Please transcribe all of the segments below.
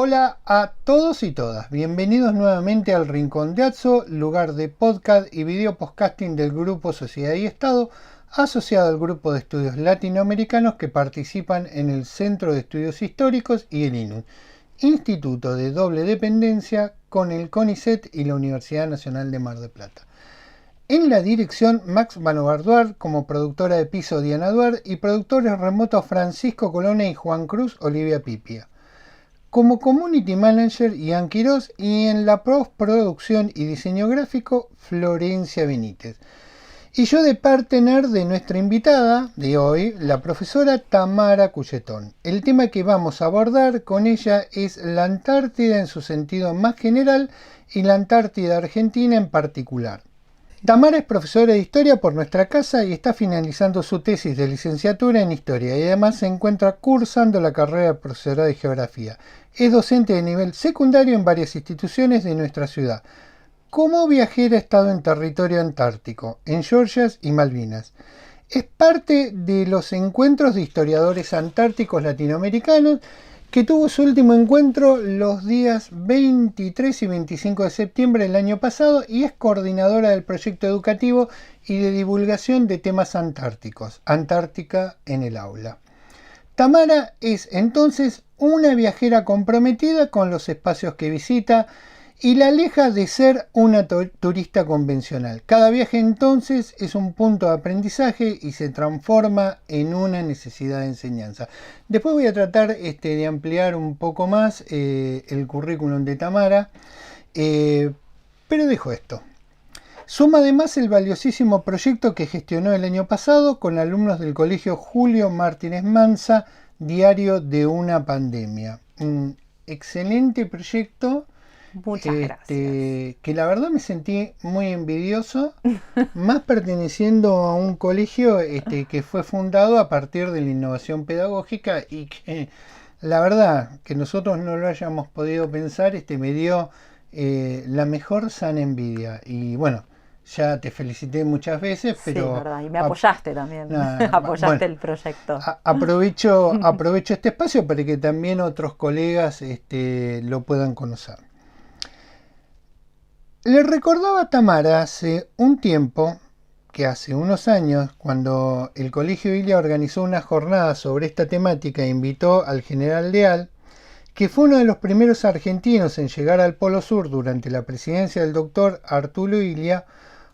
Hola a todos y todas, bienvenidos nuevamente al Rincón de Atso, lugar de podcast y video podcasting del Grupo Sociedad y Estado, asociado al Grupo de Estudios Latinoamericanos que participan en el Centro de Estudios Históricos y el INUN, Instituto de Doble Dependencia con el CONICET y la Universidad Nacional de Mar del Plata. En la dirección, Max Manovar Duart, como productora de piso Diana Duart y productores remotos Francisco Colonna y Juan Cruz Olivia Pipia. Como Community Manager Ian Quirós y en la postproducción y diseño gráfico Florencia Benítez. Y yo de partner de nuestra invitada de hoy, la profesora Tamara Cuyetón. El tema que vamos a abordar con ella es la Antártida en su sentido más general y la Antártida Argentina en particular. Tamara es profesora de Historia por nuestra casa y está finalizando su tesis de licenciatura en Historia y además se encuentra cursando la carrera de profesora de Geografía. Es docente de nivel secundario en varias instituciones de nuestra ciudad. Como viajera ha estado en territorio antártico, en Georgias y Malvinas. Es parte de los encuentros de historiadores antárticos latinoamericanos que tuvo su último encuentro los días 23 y 25 de septiembre del año pasado y es coordinadora del proyecto educativo y de divulgación de temas antárticos, Antártica en el aula. Tamara es entonces una viajera comprometida con los espacios que visita y la aleja de ser una turista convencional. Cada viaje entonces es un punto de aprendizaje y se transforma en una necesidad de enseñanza. Después voy a tratar de ampliar un poco más el currículum de Tamara, pero dejo esto. Suma además el valiosísimo proyecto que gestionó el año pasado con alumnos del Colegio Julio Martínez Mansa, Diario de una Pandemia. Un excelente proyecto. Muchas gracias. Que la verdad me sentí muy envidioso, más perteneciendo a un colegio que fue fundado a partir de la innovación pedagógica y que la verdad que nosotros no lo hayamos podido pensar, me dio la mejor sana envidia. Y bueno, ya te felicité muchas veces, pero... Sí, verdad, y me apoyaste también, apoyaste el proyecto. Aprovecho este espacio para que también otros colegas lo puedan conocer. Le recordaba a Tamara hace un tiempo, que hace unos años, cuando el Colegio Ilia organizó una jornada sobre esta temática e invitó al general Leal, que fue uno de los primeros argentinos en llegar al Polo Sur durante la presidencia del doctor Arturo Illia,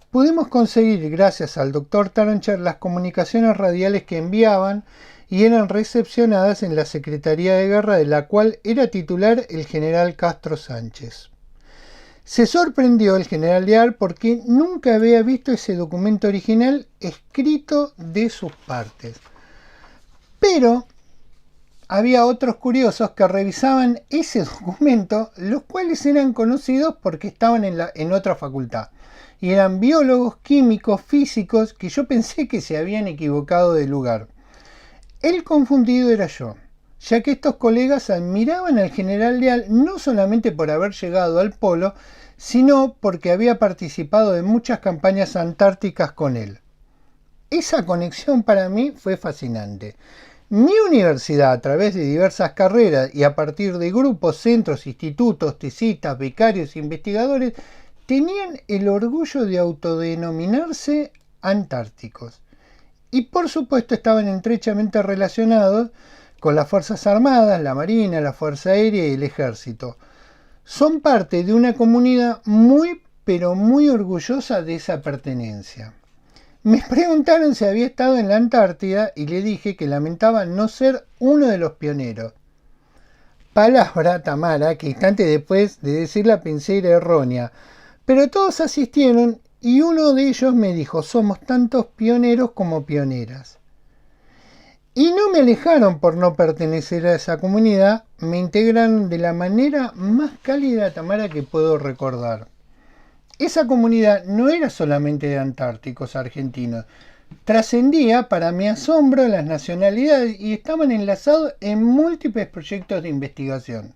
pudimos conseguir, gracias al doctor Taroncher, las comunicaciones radiales que enviaban y eran recepcionadas en la Secretaría de Guerra, de la cual era titular el general Castro Sánchez. Se sorprendió el general Leal porque nunca había visto ese documento original escrito de sus partes. Pero había otros curiosos que revisaban ese documento, los cuales eran conocidos porque estaban en otra facultad. Y eran biólogos, químicos, físicos, que yo pensé que se habían equivocado de lugar. El confundido era yo, ya que estos colegas admiraban al general Leal no solamente por haber llegado al polo, sino porque había participado de muchas campañas antárticas con él. Esa conexión para mí fue fascinante. Mi universidad, a través de diversas carreras y a partir de grupos, centros, institutos, tesistas, becarios e investigadores, tenían el orgullo de autodenominarse antárticos. Y por supuesto estaban estrechamente relacionados con las Fuerzas Armadas, la Marina, la Fuerza Aérea y el Ejército. Son parte de una comunidad muy, pero muy orgullosa de esa pertenencia. Me preguntaron si había estado en la Antártida y le dije que lamentaba no ser uno de los pioneros. Palabra, Tamara, que instante después de decirla pensé era errónea, pero todos asistieron y uno de ellos me dijo: somos tantos pioneros como pioneras. Y no me alejaron por no pertenecer a esa comunidad, me integraron de la manera más cálida, Tamara, que puedo recordar. Esa comunidad no era solamente de antárticos argentinos, trascendía para mi asombro las nacionalidades y estaban enlazados en múltiples proyectos de investigación.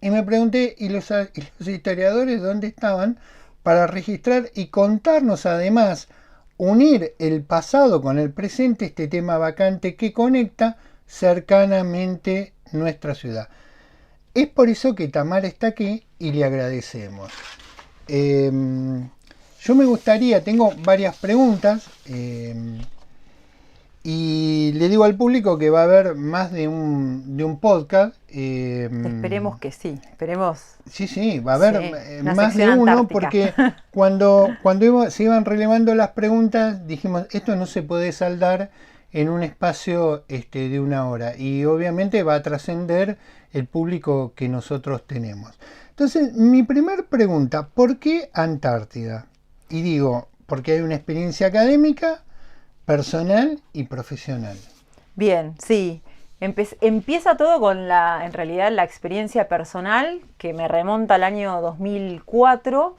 Y me pregunté, ¿y los historiadores dónde estaban para registrar y contarnos además, unir el pasado con el presente, este tema vacante que conecta cercanamente nuestra ciudad? es por eso que Tamara está aquí y le agradecemos. Yo me gustaría, tengo varias preguntas y le digo al público que va a haber más de un podcast. Esperemos que sí, esperemos. Sí, va a haber Sí, más de uno porque cuando se iban relevando las preguntas dijimos, esto no se puede saldar en un espacio de 1 hora y obviamente va a trascender el público que nosotros tenemos. Entonces, mi primera pregunta, ¿por qué Antártida? Y digo, porque hay una experiencia académica, personal y profesional. Bien, sí. Empieza todo con en realidad, la experiencia personal que me remonta al año 2004,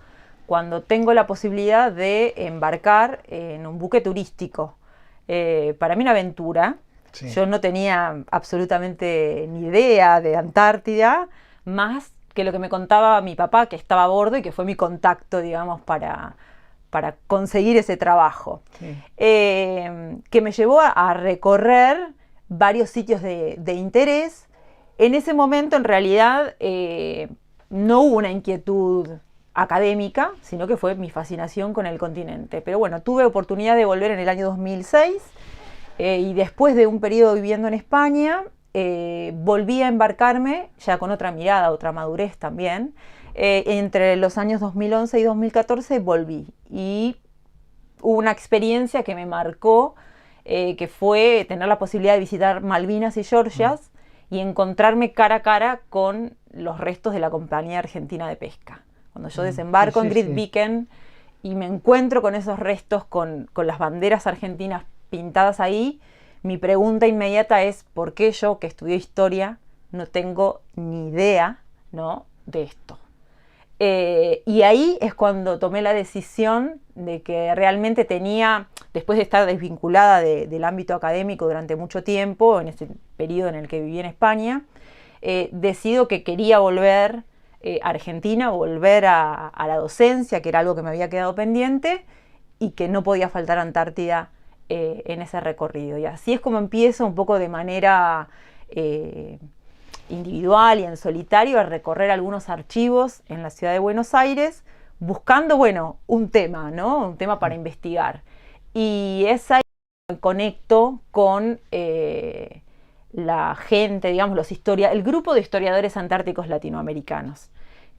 cuando tengo la posibilidad de embarcar en un buque turístico. Para mí una aventura. Sí. Yo no tenía absolutamente ni idea de Antártida, más que lo que me contaba mi papá, que estaba a bordo y que fue mi contacto, digamos, para conseguir ese trabajo. Sí. Que me llevó a recorrer varios sitios de interés. En ese momento, en realidad, no hubo una inquietud académica, sino que fue mi fascinación con el continente. Pero bueno, tuve oportunidad de volver en el año 2006 y después de un periodo viviendo en España, volví a embarcarme ya con otra mirada, otra madurez también. Entre los años 2011 y 2014 volví y hubo una experiencia que me marcó, que fue tener la posibilidad de visitar Malvinas y Georgias y encontrarme cara a cara con los restos de la Compañía Argentina de Pesca. Cuando yo desembarco en Grytviken y me encuentro con esos restos, con las banderas argentinas pintadas ahí, mi pregunta inmediata es ¿por qué yo, que estudié historia, no tengo ni idea, ¿no?, de esto? Y ahí es cuando tomé la decisión de que realmente tenía, después de estar desvinculada del ámbito académico durante mucho tiempo, en ese periodo en el que viví en España, decido que quería volver a Argentina, volver a la docencia, que era algo que me había quedado pendiente, y que no podía faltar Antártida en ese recorrido. Y así es como empiezo un poco de manera individual y en solitario a recorrer algunos archivos en la ciudad de Buenos Aires, buscando, bueno, un tema, ¿no? Un tema para investigar. Y es ahí que me conecto con la gente, digamos, el grupo de historiadores antárticos latinoamericanos.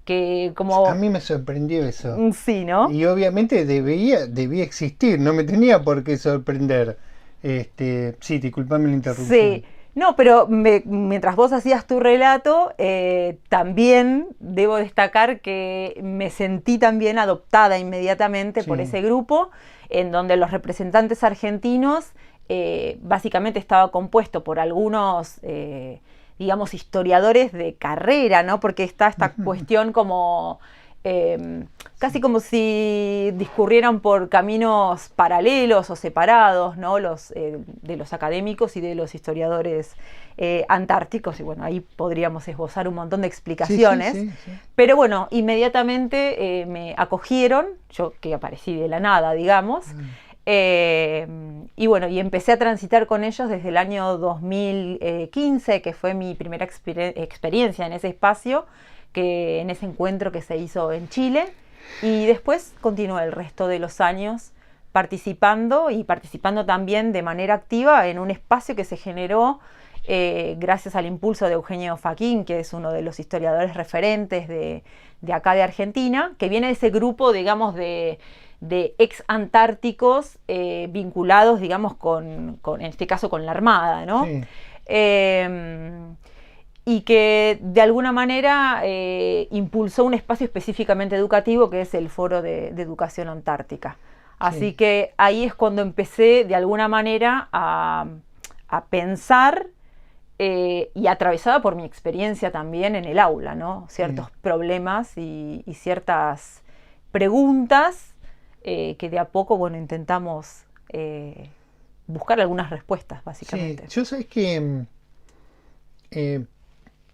Que como... A mí me sorprendió eso. Sí, ¿no? Y obviamente debía existir, no me tenía por qué sorprender. Sí, disculpame la interrupción. Sí. No, pero mientras vos hacías tu relato, también debo destacar que me sentí también adoptada inmediatamente por ese grupo, en donde los representantes argentinos básicamente estaba compuesto por algunos, digamos, historiadores de carrera, ¿no? Porque está esta cuestión como... casi como si discurrieran por caminos paralelos o separados, ¿no? De los académicos y de los historiadores antárticos, y bueno, ahí podríamos esbozar un montón de explicaciones, sí. Pero bueno, inmediatamente me acogieron, yo que aparecí de la nada, digamos, y bueno, y empecé a transitar con ellos desde el año 2015, que fue mi primera experiencia en ese espacio, que en ese encuentro que se hizo en Chile, y después continué el resto de los años participando también de manera activa en un espacio que se generó gracias al impulso de Eugenio Faquín, que es uno de los historiadores referentes de acá de Argentina, que viene de ese grupo, digamos, de ex antárticos vinculados, digamos, en este caso con la Armada, ¿no? Sí. Y que de alguna manera impulsó un espacio específicamente educativo que es el Foro de Educación Antártica. Así que ahí es cuando empecé de alguna manera a pensar, y atravesada por mi experiencia también en el aula, ¿no? Ciertos problemas y ciertas preguntas que de a poco, bueno, intentamos buscar algunas respuestas, básicamente. Sí, yo sé que...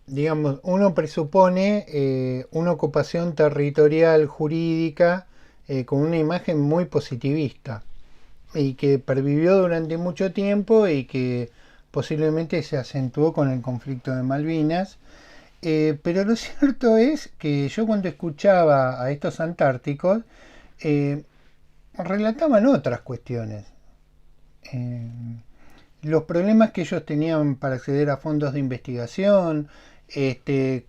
digamos, uno presupone una ocupación territorial jurídica con una imagen muy positivista y que pervivió durante mucho tiempo y que posiblemente se acentuó con el conflicto de Malvinas. Pero lo cierto es que yo cuando escuchaba a estos antárticos, relataban otras cuestiones. Eh, los problemas que ellos tenían para acceder a fondos de investigación,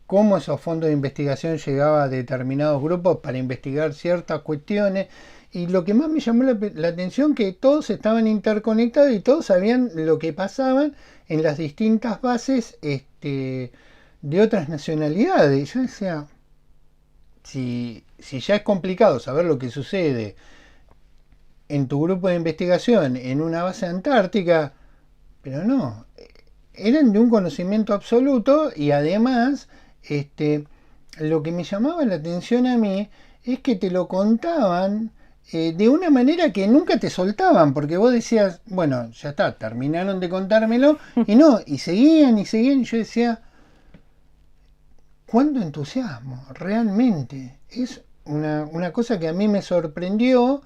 cómo esos fondos de investigación llegaban a determinados grupos para investigar ciertas cuestiones. Y lo que más me llamó la atención que todos estaban interconectados y todos sabían lo que pasaba en las distintas bases de otras nacionalidades. Y yo decía, si ya es complicado saber lo que sucede en tu grupo de investigación en una base antártica, pero no, eran de un conocimiento absoluto y además lo que me llamaba la atención a mí es que te lo contaban de una manera que nunca te soltaban, porque vos decías, bueno, ya está, terminaron de contármelo, y no, y seguían, y yo decía, ¿cuánto entusiasmo? Realmente, es una cosa que a mí me sorprendió,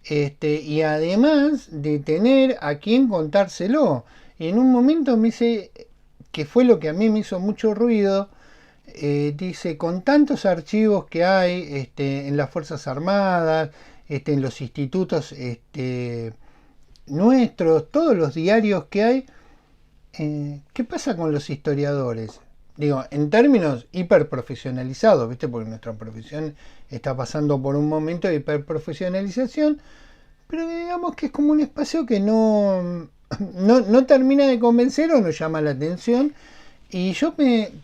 y además de tener a quien contárselo. Y en un momento me dice, que fue lo que a mí me hizo mucho ruido, dice, con tantos archivos que hay en las Fuerzas Armadas, en los institutos nuestros, todos los diarios que hay, ¿qué pasa con los historiadores? Digo, en términos hiperprofesionalizados, ¿viste? Porque nuestra profesión está pasando por un momento de hiperprofesionalización, pero digamos que es como un espacio que no termina de convencer o no llama la atención. Y yo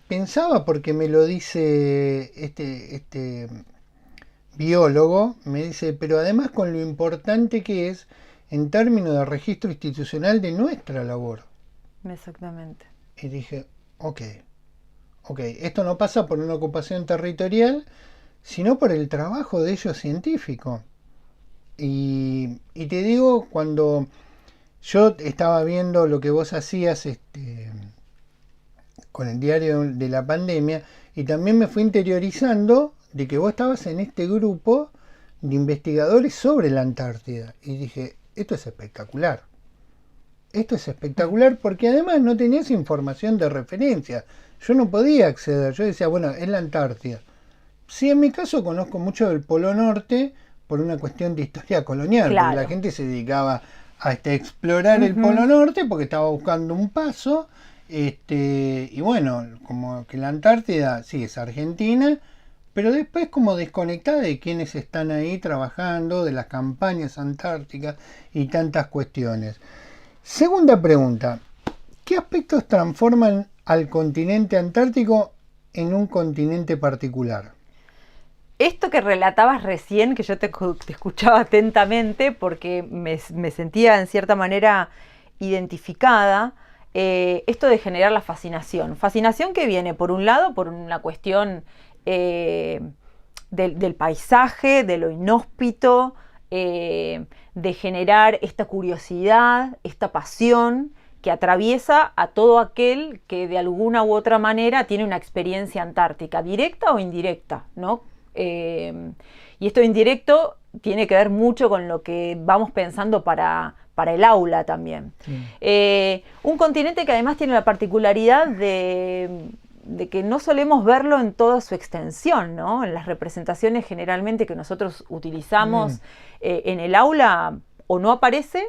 pensaba, porque me lo dice este biólogo, me dice, pero además con lo importante que es en términos de registro institucional de nuestra labor. Exactamente. Y dije, ok, esto no pasa por una ocupación territorial, sino por el trabajo de ellos científicos. Y te digo, cuando yo estaba viendo lo que vos hacías con el diario de la pandemia, y también me fui interiorizando de que vos estabas en este grupo de investigadores sobre la Antártida. Y dije, esto es espectacular. Esto es espectacular porque además no tenías información de referencia. Yo no podía acceder. Yo decía, bueno, es la Antártida. Sí, en mi caso conozco mucho del Polo Norte por una cuestión de historia colonial. Claro. Porque la gente se dedicaba a explorar el Polo Norte porque estaba buscando un paso. Y bueno, como que la Antártida sí es Argentina, pero después como desconectada de quienes están ahí trabajando, de las campañas antárticas y tantas cuestiones. Segunda pregunta, ¿qué aspectos transforman al continente antártico en un continente particular? Esto que relatabas recién, que yo te escuchaba atentamente porque me sentía en cierta manera identificada, esto de generar la fascinación. Fascinación que viene, por un lado, por una cuestión del paisaje, de lo inhóspito, de generar esta curiosidad, esta pasión que atraviesa a todo aquel que de alguna u otra manera tiene una experiencia antártica, directa o indirecta, ¿no? Y esto indirecto tiene que ver mucho con lo que vamos pensando para el aula también. Sí. Un continente que además tiene la particularidad de que no solemos verlo en toda su extensión, ¿no? En las representaciones generalmente que nosotros utilizamos en el aula o no aparece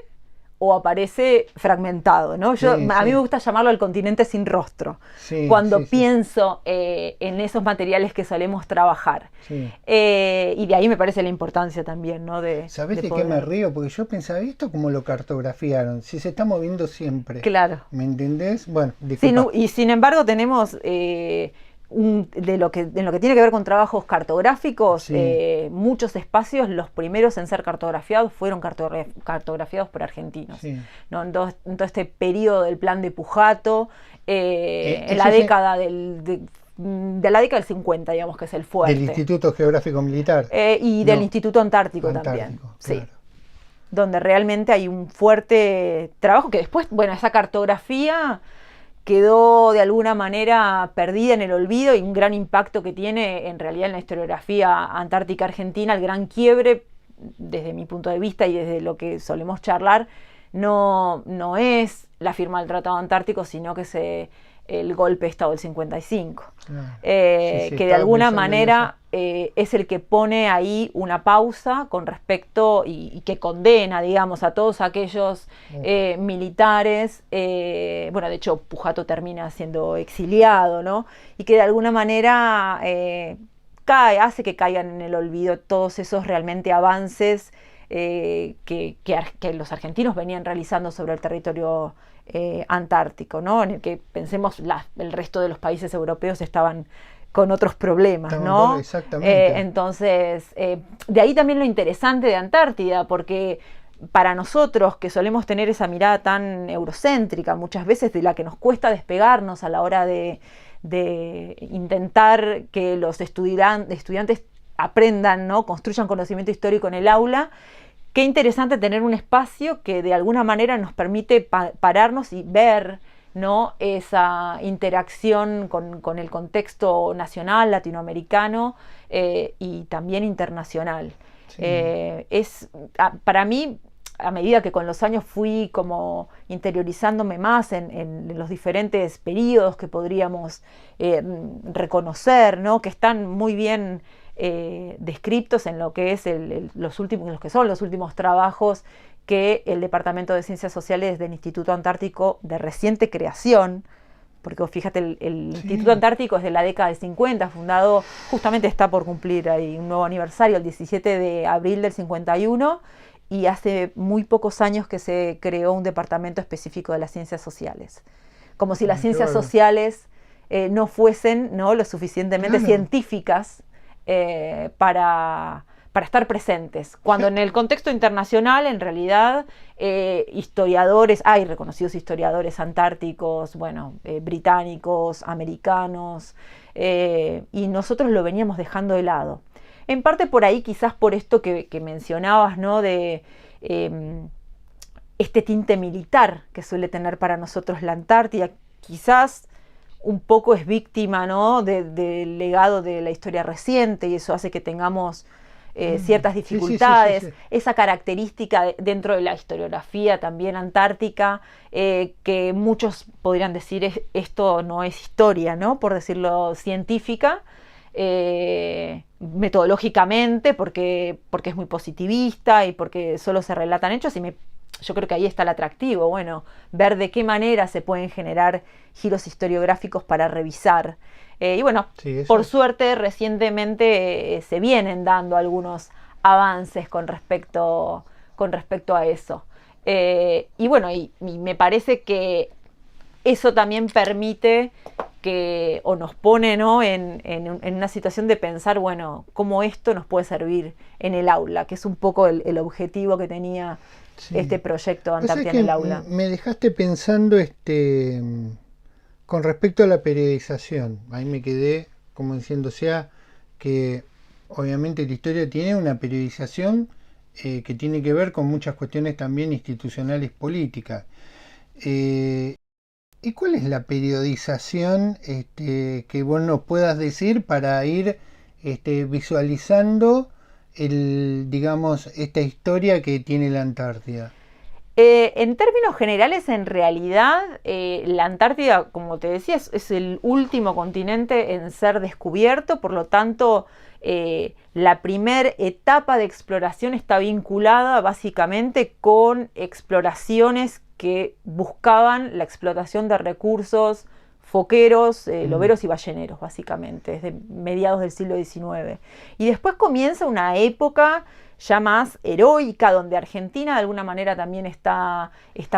o aparece fragmentado, ¿no? A mí me gusta llamarlo el continente sin rostro, cuando pienso en esos materiales que solemos trabajar. Sí. Y de ahí me parece la importancia también, ¿no? ¿Sabés de qué me río? Porque yo pensaba, ¿esto cómo lo cartografiaron? Si se está moviendo siempre. Claro. ¿Me entendés? Bueno, disculpa. Y sin embargo tenemos... en lo que tiene que ver con trabajos cartográficos, muchos espacios, los primeros en ser cartografiados, fueron cartografiados por argentinos. Sí. ¿No? En todo este periodo del plan de Pujato, en la década de la década del 50, digamos, que es el fuerte. Del Instituto Geográfico Militar. Y del Instituto Antártico también. Claro. Sí. Donde realmente hay un fuerte trabajo que después, bueno, esa cartografía quedó de alguna manera perdida en el olvido y un gran impacto que tiene en realidad en la historiografía antártica argentina, el gran quiebre, desde mi punto de vista y desde lo que solemos charlar, no es la firma del Tratado Antártico, sino que se el golpe de Estado del 55, Sí, que de alguna manera es el que pone ahí una pausa con respecto y que condena, digamos, a todos aquellos militares. Bueno, de hecho, Pujato termina siendo exiliado, ¿no? Y que de alguna manera hace que caigan en el olvido todos esos realmente avances que los argentinos venían realizando sobre el territorio antártico, ¿no? En el que pensemos el resto de los países europeos estaban con otros problemas, ¿no? Exactamente. Entonces, de ahí también lo interesante de Antártida, porque para nosotros que solemos tener esa mirada tan eurocéntrica, muchas veces de la que nos cuesta despegarnos a la hora de intentar que los estudiantes aprendan, ¿no? Construyan conocimiento histórico en el aula. Qué interesante tener un espacio que de alguna manera nos permite pararnos y ver, ¿no? Esa interacción con el contexto nacional, latinoamericano y también internacional. Sí. Para mí, a medida que con los años fui como interiorizándome más en los diferentes periodos que podríamos reconocer, ¿no? Que están muy bien descritos en lo que es los últimos trabajos que el Departamento de Ciencias Sociales del Instituto Antártico de reciente creación, porque fíjate, el Instituto Antártico es de la década de 50, fundado, justamente está por cumplir ahí un nuevo aniversario, el 17 de abril del 51, y hace muy pocos años que se creó un departamento específico de las ciencias sociales. Como si las ciencias sociales no fuesen, ¿no?, lo suficientemente científicas para estar presentes. Cuando en el contexto internacional, en realidad, historiadores, hay reconocidos historiadores antárticos, bueno, británicos, americanos, y nosotros lo veníamos dejando de lado. En parte por ahí, quizás por esto que mencionabas, ¿no?, de este tinte militar que suele tener para nosotros la Antártida. Quizás un poco es víctima, ¿no?, del legado de la historia reciente, y eso hace que tengamos ciertas dificultades. Esa característica dentro de la historiografía también antártica, que muchos podrían decir esto no es historia, ¿no?, por decirlo científica, metodológicamente, porque es muy positivista y porque solo se relatan hechos, y yo creo que ahí está el atractivo, bueno, ver de qué manera se pueden generar giros historiográficos para revisar. Y bueno, por suerte recientemente se vienen dando algunos avances con respecto a eso. Y bueno, y me parece que eso también permite o nos pone, ¿no?, en una situación de pensar, bueno, cómo esto nos puede servir en el aula, que es un poco el objetivo que tenía este proyecto Antártida en el aula. Me dejaste pensando con respecto a la periodización. Ahí me quedé como diciendo, o sea, que obviamente la historia tiene una periodización que tiene que ver con muchas cuestiones también institucionales políticas. ¿Y cuál es la periodización que vos nos puedas decir para ir visualizando digamos, esta historia que tiene la Antártida? En términos generales, en realidad, la Antártida, como te decía, es el último continente en ser descubierto, por lo tanto, la primera etapa de exploración está vinculada básicamente con exploraciones que buscaban la explotación de recursos foqueros, loberos y balleneros, básicamente, desde mediados del siglo XIX. Y después comienza una época ya más heroica, donde Argentina de alguna manera también está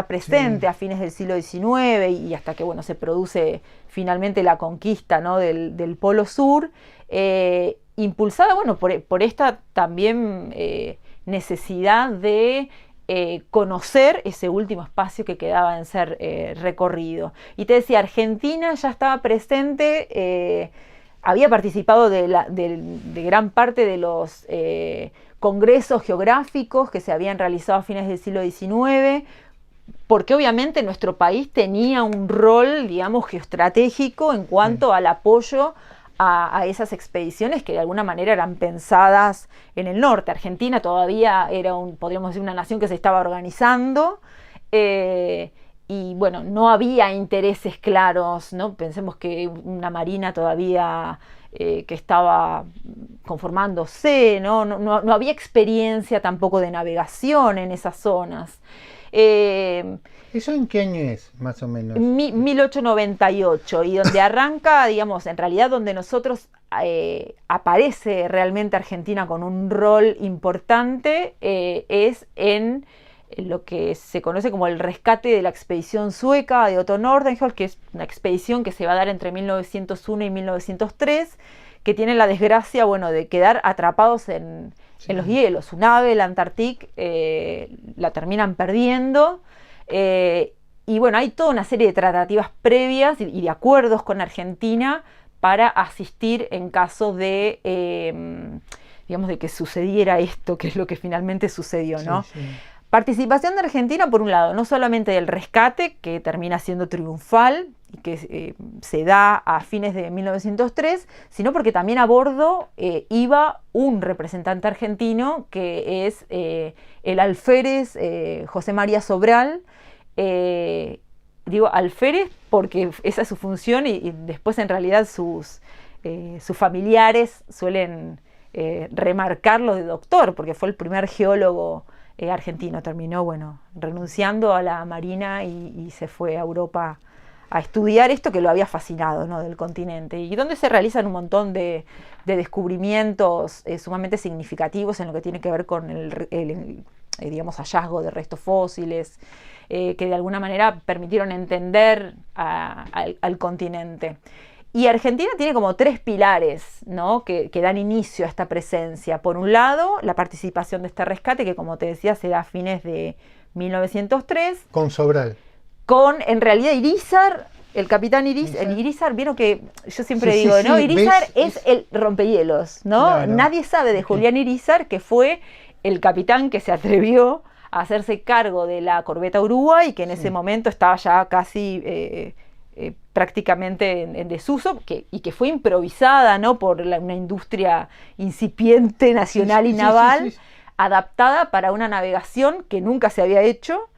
presente a fines del siglo XIX y hasta que, bueno, se produce finalmente la conquista, ¿no?, del Polo Sur, impulsada, bueno, por esta también necesidad de conocer ese último espacio que quedaba en ser recorrido. Y te decía, Argentina ya estaba presente, había participado de gran parte de los congresos geográficos que se habían realizado a fines del siglo XIX, porque obviamente nuestro país tenía un rol, digamos, geoestratégico en cuanto al apoyo a esas expediciones que de alguna manera eran pensadas en el norte. Argentina todavía era podríamos decir, una nación que se estaba organizando, y y bueno, no había intereses claros, ¿no? Pensemos que una marina todavía que estaba conformándose, ¿no? No había experiencia tampoco de navegación en esas zonas. ¿Eso en qué año es, más o menos? 1898, y donde arranca, digamos, en realidad donde nosotros aparece realmente Argentina con un rol importante, es en lo que se conoce como el rescate de la expedición sueca de Otto Nordenskjöld, que es una expedición que se va a dar entre 1901 y 1903, que tiene la desgracia, bueno, de quedar atrapados en los hielos. Su nave, la Antarctic, la terminan perdiendo. Y bueno, hay toda una serie de tratativas previas y de acuerdos con Argentina para asistir en caso de, digamos, de que sucediera esto, que es lo que finalmente sucedió, ¿no? Sí. Participación de Argentina, por un lado, no solamente del rescate, que termina siendo triunfal y que se da a fines de 1903, sino porque también a bordo iba un representante argentino, que es el alférez José María Sobral. Digo alférez porque esa es su función, y después en realidad sus familiares suelen remarcarlo de doctor, porque fue el primer geólogo argentino. Terminó, bueno, renunciando a la marina y se fue a Europa a estudiar esto que lo había fascinado, ¿no?, del continente, y donde se realizan un montón de descubrimientos sumamente significativos en lo que tiene que ver con el digamos, hallazgo de restos fósiles, que de alguna manera permitieron entender al continente. Y Argentina tiene como tres pilares, ¿no?, que dan inicio a esta presencia. Por un lado, la participación de este rescate, que como te decía, se da a fines de 1903. Con Sobral. Con, en realidad, Irízar, el capitán Irízar. El Irízar, vieron que yo siempre digo, ¿no? Irízar es el rompehielos, ¿no? Claro. Nadie sabe de Julián Irízar, que fue el capitán que se atrevió a hacerse cargo de la corbeta Uruguay, que en ese momento estaba ya casi prácticamente en desuso, y que fue improvisada, ¿no?, por una industria incipiente nacional y naval, adaptada para una navegación que nunca se había hecho.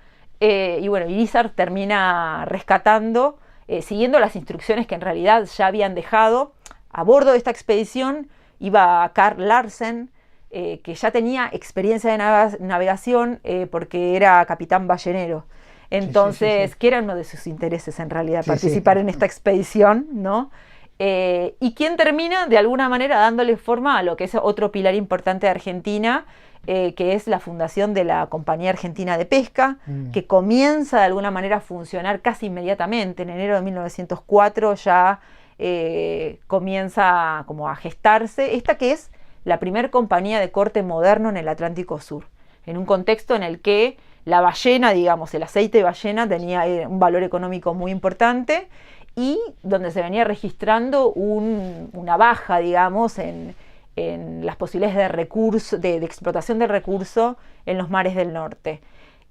Y bueno, Irízar termina rescatando, siguiendo las instrucciones que en realidad ya habían dejado. A bordo de esta expedición iba Carl Larsen, que ya tenía experiencia de navegación porque era capitán ballenero. Entonces, que era uno de sus intereses en realidad, participar en esta expedición, ¿no? Y quien termina de alguna manera dándole forma a lo que es otro pilar importante de Argentina, que es la fundación de la Compañía Argentina de Pesca, que comienza de alguna manera a funcionar casi inmediatamente. En enero de 1904 ya comienza como a gestarse esta, que es la primer compañía de corte moderno en el Atlántico Sur, en un contexto en el que la ballena, digamos, el aceite de ballena tenía un valor económico muy importante, y donde se venía registrando una baja, digamos, en las posibilidades de recurso, de explotación del recurso en los mares del norte.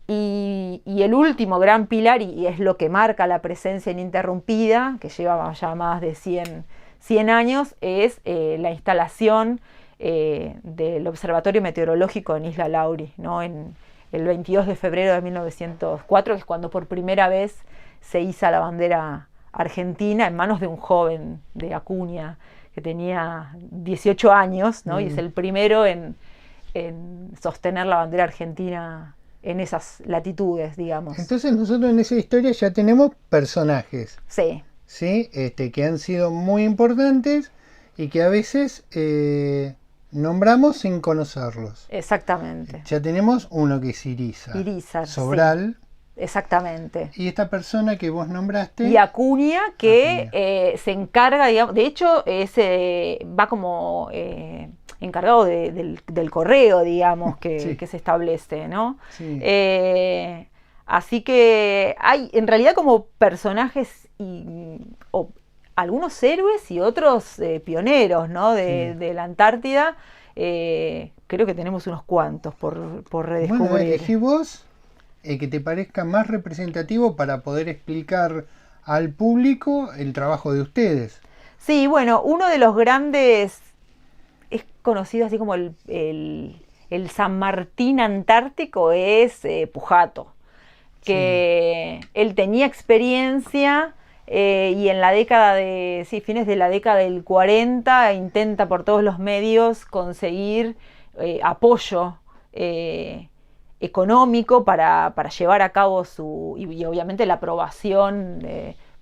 Y el último gran pilar, y es lo que marca la presencia ininterrumpida, que lleva ya más de 100 años, es la instalación del Observatorio Meteorológico en Isla Lauri, ¿no?, en el 22 de febrero de 1904, que es cuando por primera vez se iza la bandera argentina en manos de un joven de Acuña, que tenía 18 años, ¿no? Y es el primero en sostener la bandera argentina en esas latitudes, digamos. Entonces nosotros en esa historia ya tenemos personajes. Sí. ¿Sí? Que han sido muy importantes y que a veces nombramos sin conocerlos. Exactamente. Ya tenemos uno que es Irízar. Irízar, Sobral. Sí. Exactamente. Y esta persona que vos nombraste. Y Acuña, que se encarga, digamos, de hecho, va como encargado del correo, digamos, que se establece, ¿no? Sí. Así que hay en realidad como personajes algunos héroes y otros pioneros, ¿no?, de la Antártida. Creo que tenemos unos cuantos por redescubrir. Bueno, elegí vos que te parezca más representativo para poder explicar al público el trabajo de ustedes. Sí, bueno, uno de los grandes es conocido así como el San Martín antártico, es Pujato. que él tenía experiencia y en la década de, sí, fines de la década del 40 intenta por todos los medios conseguir apoyo económico para llevar a cabo y obviamente la aprobación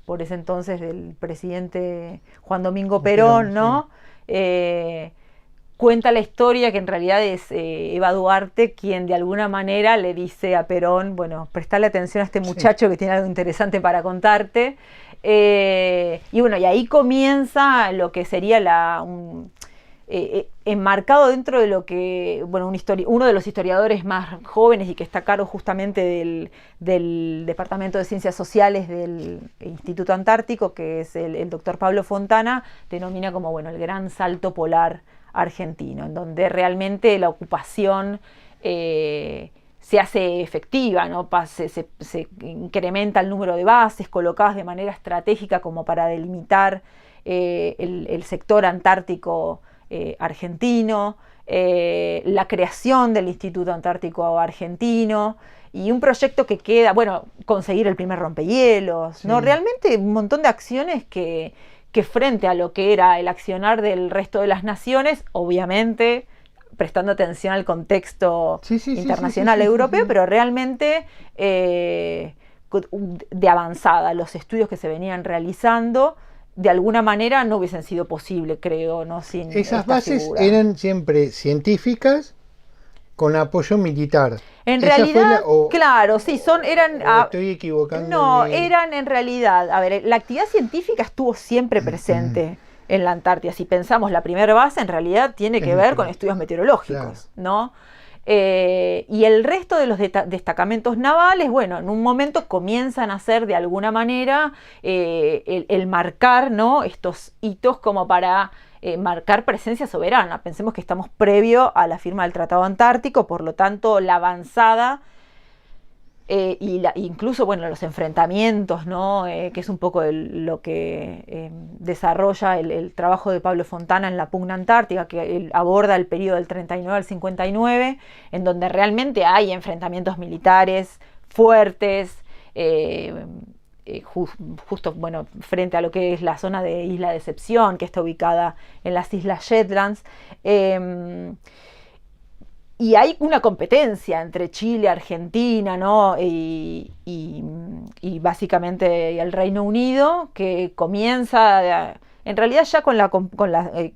por ese entonces del presidente Juan Domingo Perón, ¿no? Sí. Cuenta la historia que en realidad es Eva Duarte quien de alguna manera le dice a Perón, bueno, prestale atención a este muchacho que tiene algo interesante para contarte. Y bueno, y ahí comienza lo que sería enmarcado dentro de lo que, bueno, uno de los historiadores más jóvenes y que está a cargo justamente del Departamento de Ciencias Sociales del Instituto Antártico, que es el doctor Pablo Fontana, denomina como, bueno, el gran salto polar argentino, en donde realmente la ocupación se hace efectiva, ¿no? Se incrementa el número de bases colocadas de manera estratégica como para delimitar el sector antártico argentino, la creación del Instituto Antártico Argentino y un proyecto que queda, bueno, conseguir el primer rompehielos, ¿no? Realmente un montón de acciones que frente a lo que era el accionar del resto de las naciones, obviamente prestando atención al contexto internacional europeo, pero realmente de avanzada. Los estudios que se venían realizando, de alguna manera no hubiesen sido posibles, creo, ¿no? Sin esas bases figura. Eran siempre científicas con apoyo militar. En realidad, claro, sí, eran... estoy equivocando. No, eran en realidad, a ver, la actividad científica estuvo siempre presente en la Antártida. Si pensamos, la primera base en realidad tiene que ver con estudios meteorológicos, ¿no? Y el resto de los destacamentos navales, bueno, en un momento comienzan a hacer de alguna manera el marcar, ¿no? Estos hitos como para marcar presencia soberana. Pensemos que estamos previo a la firma del Tratado Antártico, por lo tanto la avanzada incluso, bueno, los enfrentamientos, ¿no? Que es un poco lo que desarrolla el trabajo de Pablo Fontana en la pugna antártica, que aborda el periodo del 39 al 59, en donde realmente hay enfrentamientos militares fuertes, justo, bueno, frente a lo que es la zona de Isla Decepción, que está ubicada en las Islas Shetlands. Y hay una competencia entre Chile, Argentina, ¿no? y básicamente el Reino Unido, que comienza, en realidad ya con la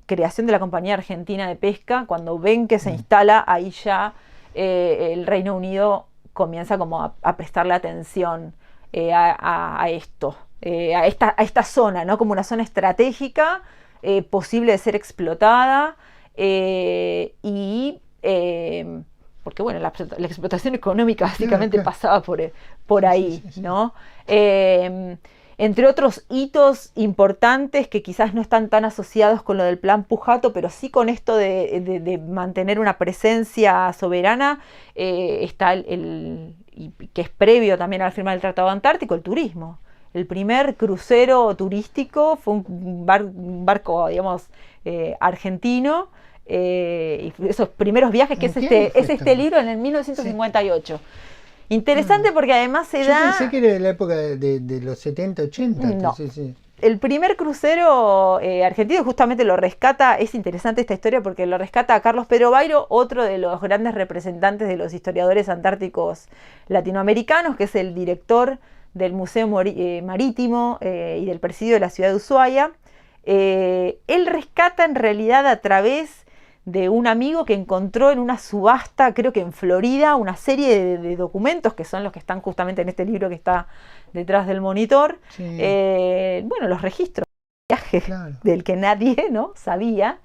creación de la Compañía Argentina de Pesca, cuando ven que se instala, ahí ya el Reino Unido comienza como a prestarle atención a esto, a esta zona, ¿no? Como una zona estratégica, posible de ser explotada, porque bueno, la explotación económica básicamente pasaba por ahí, ¿no? Entre otros hitos importantes que quizás no están tan asociados con lo del Plan Pujato, pero sí con esto de mantener una presencia soberana, está y que es previo también a la firma del Tratado Antártico, el turismo. El primer crucero turístico fue un barco, digamos, argentino, y esos primeros viajes, que es este libro en el 1958. Interesante porque además se da... Yo pensé que era de la época de los 70, 80. No. Sí. El primer crucero argentino justamente lo rescata, es interesante esta historia porque lo rescata a Carlos Pedro Bairo, otro de los grandes representantes de los historiadores antárticos latinoamericanos, que es el director del Museo Marítimo y del Presidio de la ciudad de Ushuaia. Él rescata en realidad a través de un amigo que encontró en una subasta, creo que en Florida, una serie de documentos que son los que están justamente en este libro que está detrás del monitor. Sí. Bueno, los registros de viaje, claro, del que nadie, ¿no?, sabía,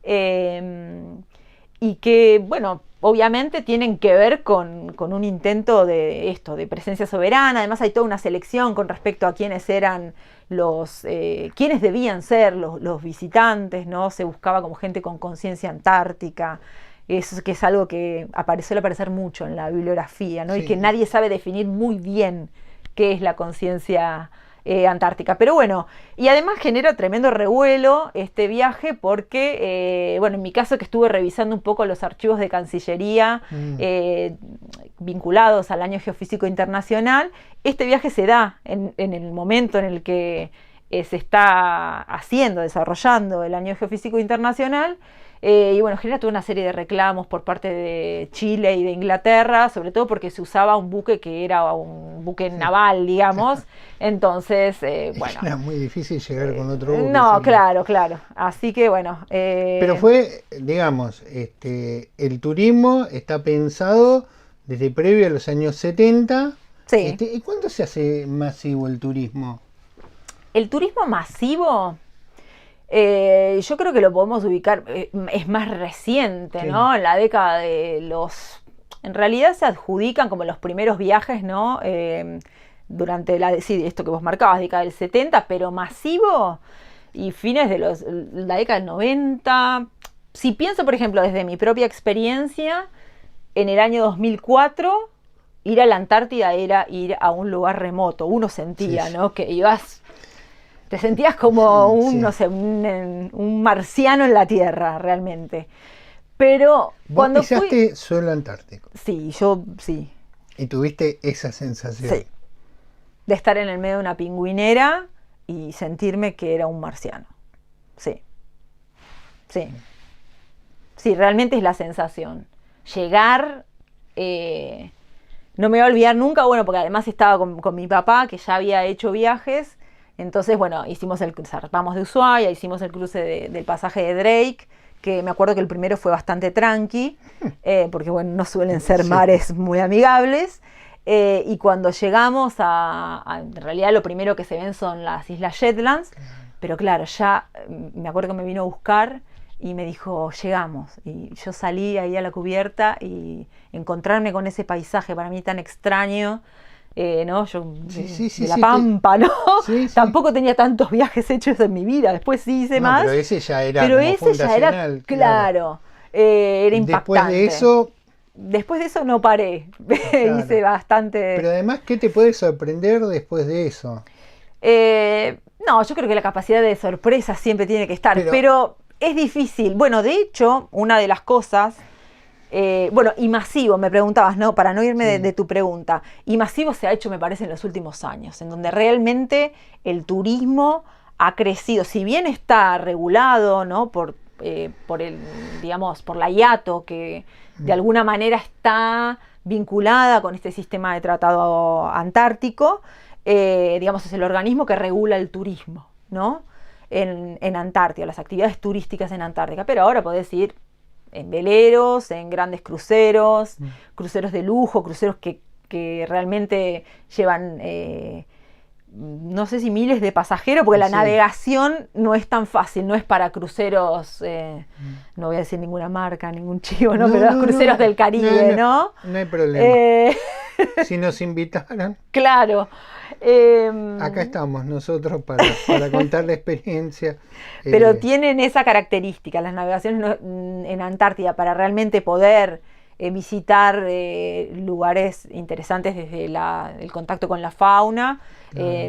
y que, bueno, obviamente tienen que ver con un intento de esto, de presencia soberana. Además hay toda una selección con respecto a quiénes eran quiénes debían ser los visitantes, ¿no? Se buscaba como gente con conciencia antártica, eso que es algo que suele aparecer mucho en la bibliografía, ¿no? Sí. Y que nadie sabe definir muy bien qué es la conciencia Antártica. Pero bueno, y además genera tremendo revuelo este viaje porque, bueno, en mi caso que estuve revisando un poco los archivos de Cancillería vinculados al Año Geofísico Internacional, este viaje se da en el momento en el que se está haciendo, desarrollando el Año Geofísico Internacional. Y bueno, genera toda una serie de reclamos por parte de Chile y de Inglaterra, sobre todo porque se usaba un buque que era un buque naval, digamos. Entonces, bueno. Era muy difícil llegar con otro buque. No, claro, claro. Así que bueno. Pero fue, digamos, el turismo está pensado desde previo a los años 70. Sí. ¿Y cuándo se hace masivo el turismo? El turismo masivo... yo creo que lo podemos ubicar, es más reciente, sí, ¿no? En la década de los... En realidad se adjudican como los primeros viajes, ¿no? Durante sí, esto que vos marcabas, década del 70, pero masivo y fines de la década del 90. Si pienso, por ejemplo, desde mi propia experiencia, en el año 2004, ir a la Antártida era ir a un lugar remoto. Uno sentía, sí, ¿no? Que ibas... Te sentías como un, no sé, un marciano en la Tierra, realmente. Pero ¿Vos cuando pisaste suelo antártico? Sí, yo sí. ¿Y tuviste esa sensación? Sí. De estar en el medio de una pingüinera y sentirme que era un marciano. Sí. Sí. Sí, realmente es la sensación. Llegar... no me voy a olvidar nunca, bueno, porque además estaba con mi papá, que ya había hecho viajes. Entonces, bueno, zarpamos de Ushuaia, hicimos el cruce del pasaje de Drake, que me acuerdo que el primero fue bastante tranqui, porque bueno, no suelen ser mares muy amigables. Y cuando llegamos en realidad lo primero que se ven son las Islas Shetlands, pero claro, ya me acuerdo que me vino a buscar y me dijo, llegamos. Y yo salí ahí a la cubierta y encontrarme con ese paisaje para mí tan extraño. ¿No? Yo de la Pampa, ¿no? Sí, sí. Tampoco tenía tantos viajes hechos en mi vida. Después sí hice más. Pero ese ya era fundacional. Claro. Era impactante. Después de eso no paré. Claro. Hice bastante. Pero además, ¿qué te puede sorprender después de eso? No, yo creo que la capacidad de sorpresa siempre tiene que estar. Pero es difícil. Bueno, de hecho, una de las cosas... bueno, y masivo, me preguntabas, ¿no? Para no irme de tu pregunta. Y masivo se ha hecho, me parece, en los últimos años, en donde realmente el turismo ha crecido. Si bien está regulado, ¿no? Por la IATO, que de alguna manera está vinculada con este sistema de tratado antártico, digamos, es el organismo que regula el turismo, ¿no? En Antártida, las actividades turísticas en Antártica. Pero ahora podés ir en veleros, en grandes cruceros, cruceros de lujo, cruceros que realmente llevan, no sé si miles de pasajeros, porque la navegación no es tan fácil, no es para cruceros, no voy a decir ninguna marca, ningún chivo, ¿no? Pero los cruceros del Caribe, ¿no? No hay problema. Si nos invitaran. Claro. Acá estamos nosotros para contar la experiencia. Pero tienen esa característica, las navegaciones en Antártida, para realmente poder visitar lugares interesantes desde el contacto con la fauna,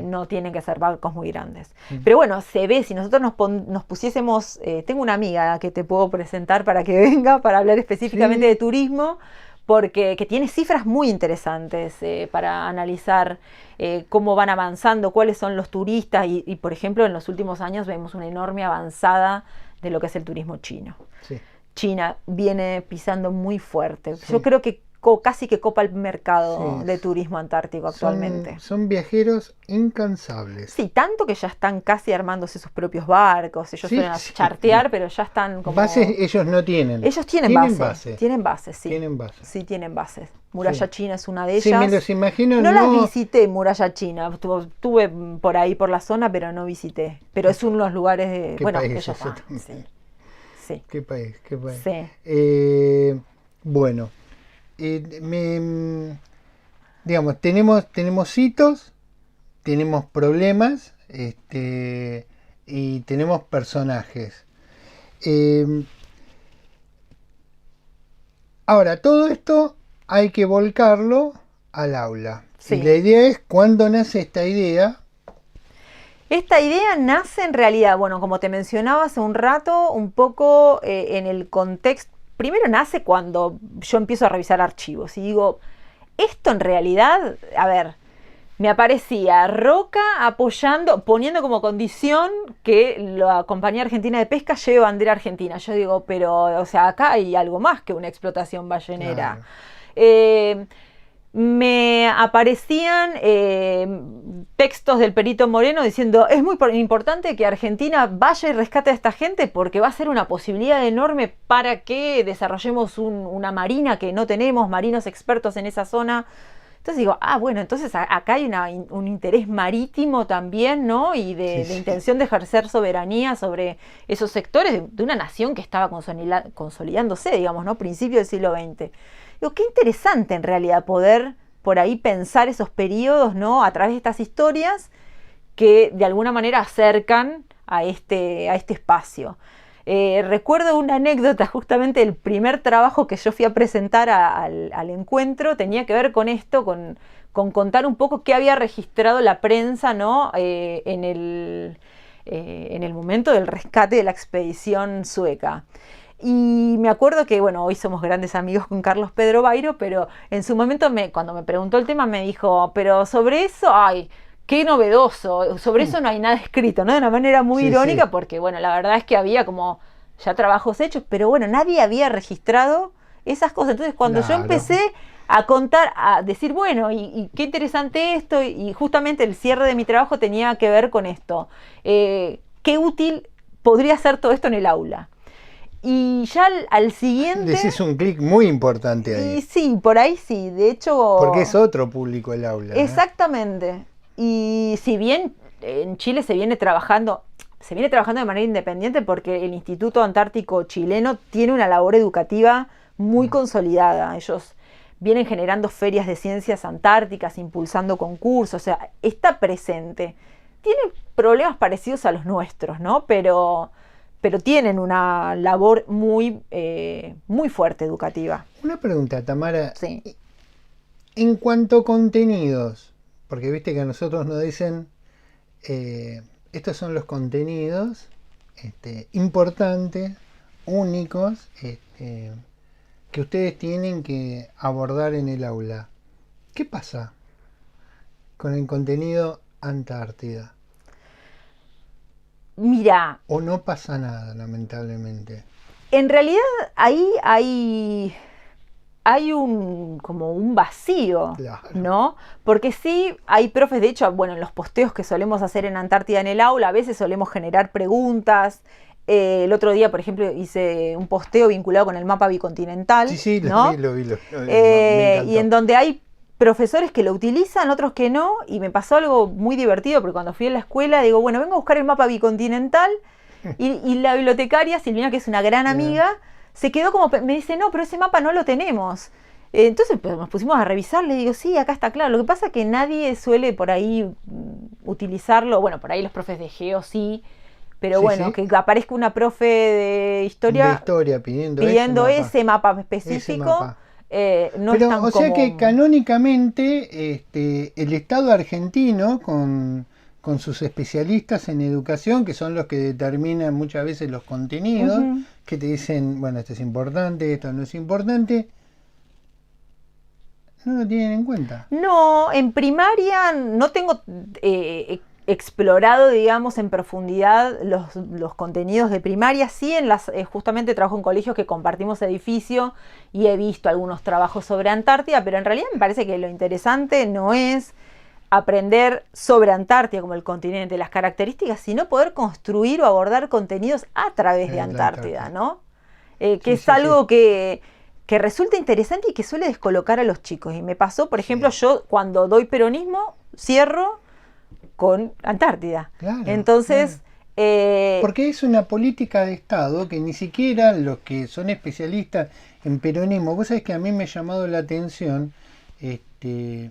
no tienen que ser barcos muy grandes. Pero bueno, se ve, si nosotros nos pusiésemos, tengo una amiga que te puedo presentar para que venga, para hablar específicamente de turismo, porque que tiene cifras muy interesantes para analizar cómo van avanzando, cuáles son los turistas y, por ejemplo, en los últimos años vemos una enorme avanzada de lo que es el turismo chino. Sí. China viene pisando muy fuerte. Sí. Yo creo que casi que copa el mercado de turismo antártico actualmente. Son viajeros incansables. Sí, tanto que ya están casi armándose sus propios barcos. Ellos suelen chartear, pero ya están como... Bases ellos no tienen. Ellos tienen bases. Tienen bases, sí. Tienen bases. Sí, tienen bases. Muralla China es una de ellas. Sí, me los imagino. No las visité, Muralla China. Estuve por ahí, por la zona, pero no visité. Pero es uno de los lugares de... ¿Qué bueno, país ellos es sí. Sí. ¿Qué país? Sí. Bueno... digamos, tenemos hitos, tenemos problemas, y tenemos personajes. Ahora, todo esto hay que volcarlo al aula. Sí. Y la idea es, ¿cuándo nace esta idea? Esta idea nace en realidad, bueno, como te mencionaba hace un rato, un poco en el contexto. Primero nace cuando yo empiezo a revisar archivos y digo, esto en realidad, a ver, me aparecía Roca apoyando, poniendo como condición que la Compañía Argentina de Pesca lleve bandera argentina. Yo digo, pero, o sea, acá hay algo más que una explotación ballenera. Claro. Me aparecían textos del Perito Moreno diciendo, es muy importante que Argentina vaya y rescate a esta gente porque va a ser una posibilidad enorme para que desarrollemos una marina que no tenemos, marinos expertos en esa zona. Entonces digo, bueno, entonces acá hay un interés marítimo también, ¿no? Y de intención de ejercer soberanía sobre esos sectores de una nación que estaba consolidándose, digamos, ¿no? Principio del siglo XX. Digo, qué interesante en realidad poder por ahí pensar esos periodos, ¿no? A través de estas historias que de alguna manera acercan a este espacio. Recuerdo una anécdota, justamente el primer trabajo que yo fui a presentar al encuentro tenía que ver con esto, con contar un poco qué había registrado la prensa, ¿no? En el momento del rescate de la expedición sueca. Y me acuerdo que, bueno, hoy somos grandes amigos con Carlos Pedro Bairo, pero en su momento, cuando me preguntó el tema, me dijo, pero sobre eso, ay, qué novedoso, sobre eso no hay nada escrito, ¿no? De una manera muy irónica, porque, bueno, la verdad es que había como ya trabajos hechos, pero bueno, nadie había registrado esas cosas. Entonces, cuando yo empecé a contar, a decir, bueno, y qué interesante esto, y justamente el cierre de mi trabajo tenía que ver con esto. Qué útil podría ser todo esto en el aula. Y ya al siguiente... Decís un clic muy importante ahí. Y sí, por ahí sí, de hecho... Porque es otro público el aula, ¿no? Exactamente. Y si bien en Chile se viene trabajando de manera independiente porque el Instituto Antártico Chileno tiene una labor educativa muy consolidada. Ellos vienen generando ferias de ciencias antárticas, impulsando concursos, o sea, está presente. Tiene problemas parecidos a los nuestros, ¿no? Pero tienen una labor muy fuerte educativa. Una pregunta, Tamara. Sí. En cuanto a contenidos, porque viste que a nosotros nos dicen, estos son los contenidos importantes, únicos, que ustedes tienen que abordar en el aula. ¿Qué pasa con el contenido Antártida? Mira. ¿O no pasa nada, lamentablemente? En realidad ahí hay como un vacío, claro, ¿no? Porque sí hay profes, de hecho, bueno, en los posteos que solemos hacer en Antártida en el aula, a veces solemos generar preguntas. El otro día, por ejemplo, hice un posteo vinculado con el mapa bicontinental. Sí, ¿no? lo vi. Y en donde hay profesores que lo utilizan, otros que no, y me pasó algo muy divertido, porque cuando fui a la escuela digo, bueno, vengo a buscar el mapa bicontinental, y la bibliotecaria, Silvina, que es una gran amiga, se quedó como, me dice, no, pero ese mapa no lo tenemos. Entonces pues, nos pusimos a revisar, le digo, sí, acá está claro. Lo que pasa es que nadie suele por ahí utilizarlo, bueno, por ahí los profes de geo sí, pero bueno, que aparezca una profe de historia pidiendo ese mapa específico. No pero, es tan o sea común. que canónicamente el Estado argentino con sus especialistas en educación, que son los que determinan muchas veces los contenidos, que te dicen, bueno, esto es importante, esto no es importante, no lo tienen en cuenta. No, en primaria no tengo explorado, digamos, en profundidad los contenidos de primaria. Sí, justamente trabajo en colegios que compartimos edificio y he visto algunos trabajos sobre Antártida, pero en realidad me parece que lo interesante no es aprender sobre Antártida como el continente, las características, sino poder construir o abordar contenidos a través de Antártida, ¿no? Que es algo que resulta interesante y que suele descolocar a los chicos. Y me pasó, por ejemplo, yo cuando doy peronismo, cierro con Antártida. Claro, entonces... porque es una política de Estado que ni siquiera los que son especialistas en peronismo, vos sabés que a mí me ha llamado la atención de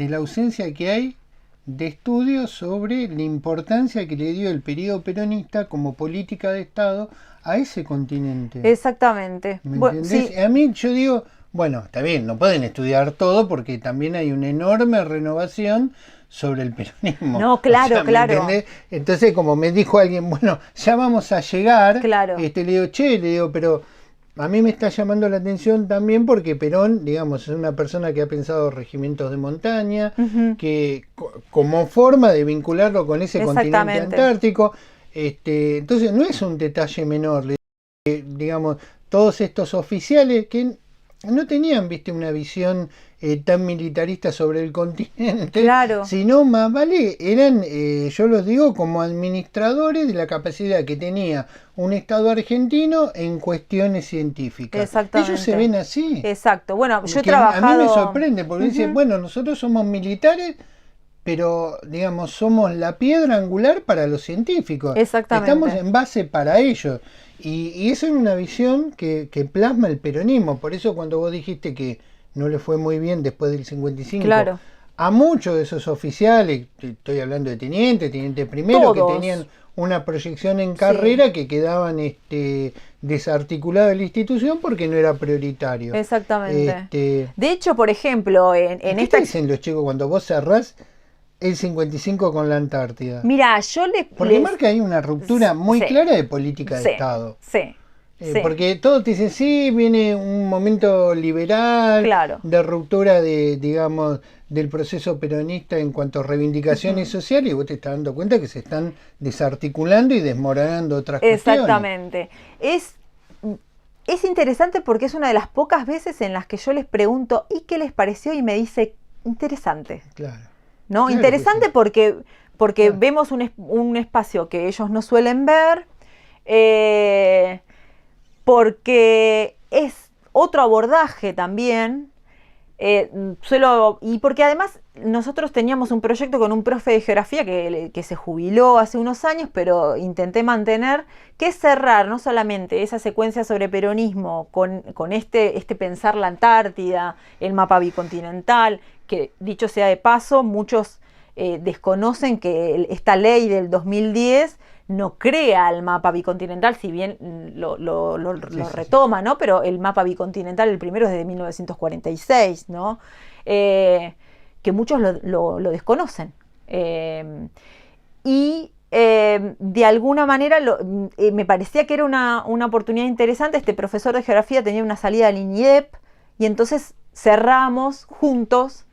la ausencia que hay de estudios sobre la importancia que le dio el periodo peronista como política de Estado a ese continente. Exactamente. ¿Me entendés? Sí. A mí yo digo, bueno, está bien, no pueden estudiar todo porque también hay una enorme renovación sobre el peronismo. No, claro, ¿me claro. entendés? Entonces, como me dijo alguien, bueno, ya vamos a llegar, Claro. le digo, pero a mí me está llamando la atención también porque Perón, digamos, es una persona que ha pensado regimientos de montaña, que como forma de vincularlo con ese continente antártico, entonces no es un detalle menor, digamos, todos estos oficiales que no tenían, viste, una visión tan militarista sobre el continente, claro, sino más vale, eran, yo los digo, como administradores de la capacidad que tenía un Estado argentino en cuestiones científicas. Exactamente. Ellos se ven así. Exacto. Bueno, yo he que trabajado... A mí me sorprende, porque dicen, bueno, nosotros somos militares, pero, digamos, somos la piedra angular para los científicos. Exactamente. Estamos en base para ellos. Y eso es una visión que plasma el peronismo. Por eso cuando vos dijiste que no le fue muy bien después del 55, claro, a muchos de esos oficiales, estoy hablando de teniente primero, todos, que tenían una proyección en carrera, sí, que quedaban desarticulados de la institución porque no era prioritario. Exactamente. De hecho, por ejemplo, en ¿qué esta... te dicen los chicos cuando vos cerrás el 55 con la Antártida? Mira, yo Porque marca ahí una ruptura muy clara de política de Estado. Sí. Porque todos te dicen, sí, viene un momento liberal, claro, de ruptura de, digamos, del proceso peronista en cuanto a reivindicaciones sociales, y vos te estás dando cuenta que se están desarticulando y desmoronando otras cuestiones. Exactamente. Es interesante porque es una de las pocas veces en las que yo les pregunto, ¿y qué les pareció? Y me dice, interesante. Claro. ¿No? Claro, interesante sí. porque Claro. vemos un espacio que ellos no suelen ver, porque es otro abordaje también, y porque además nosotros teníamos un proyecto con un profe de geografía que se jubiló hace unos años, pero intenté mantener, que es cerrar no solamente esa secuencia sobre peronismo con este pensar la Antártida, el mapa bicontinental, que dicho sea de paso, muchos desconocen que esta ley del 2010 no crea el mapa bicontinental, si bien lo retoma, ¿no? Pero el mapa bicontinental, el primero es de 1946, ¿no? Que muchos lo desconocen. De alguna manera me parecía que era una oportunidad interesante. Este profesor de geografía tenía una salida al INIDEP y entonces cerramos juntos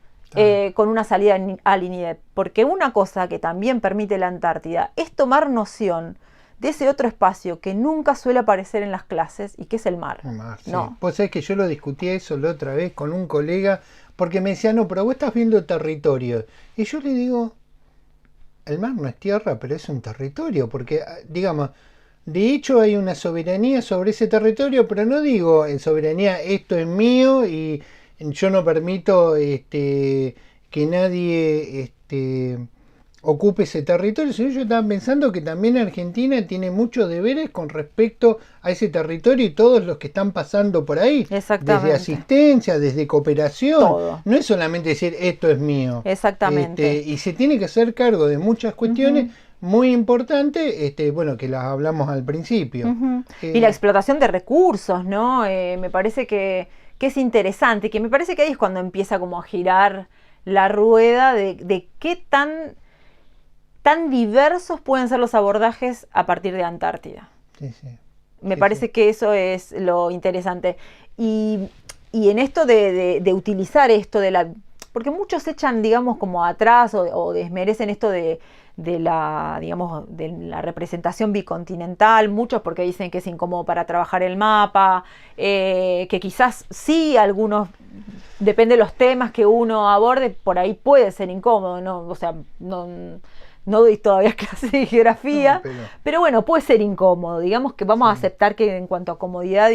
con una salida al INIDEP, porque una cosa que también permite la Antártida es tomar noción de ese otro espacio que nunca suele aparecer en las clases y que es el mar. Sí. ¿No? Pues sabés que yo lo discutí eso la otra vez con un colega, porque me decía, no, pero vos estás viendo territorio. Y yo le digo, el mar no es tierra, pero es un territorio, porque, digamos, de hecho hay una soberanía sobre ese territorio, pero no digo en soberanía, esto es mío y yo no permito que nadie ocupe ese territorio, sino yo estaba pensando que también Argentina tiene muchos deberes con respecto a ese territorio y todos los que están pasando por ahí. Exactamente. Desde asistencia, desde cooperación. Todo. No es solamente decir esto es mío. Exactamente. Y se tiene que hacer cargo de muchas cuestiones muy importantes, bueno, que las hablamos al principio. Y la explotación de recursos, ¿no? Me parece que es interesante, que me parece que ahí es cuando empieza como a girar la rueda de qué tan diversos pueden ser los abordajes a partir de Antártida. Sí. Me parece que eso es lo interesante. Y en esto de utilizar esto de la... Porque muchos echan, digamos, como atrás o desmerecen esto de la, digamos, de la representación bicontinental, muchos porque dicen que es incómodo para trabajar el mapa, que quizás sí algunos, depende de los temas que uno aborde, por ahí puede ser incómodo, ¿no? O sea, no doy todavía clases de geografía, pero bueno, puede ser incómodo. Digamos que vamos a aceptar que en cuanto a comodidad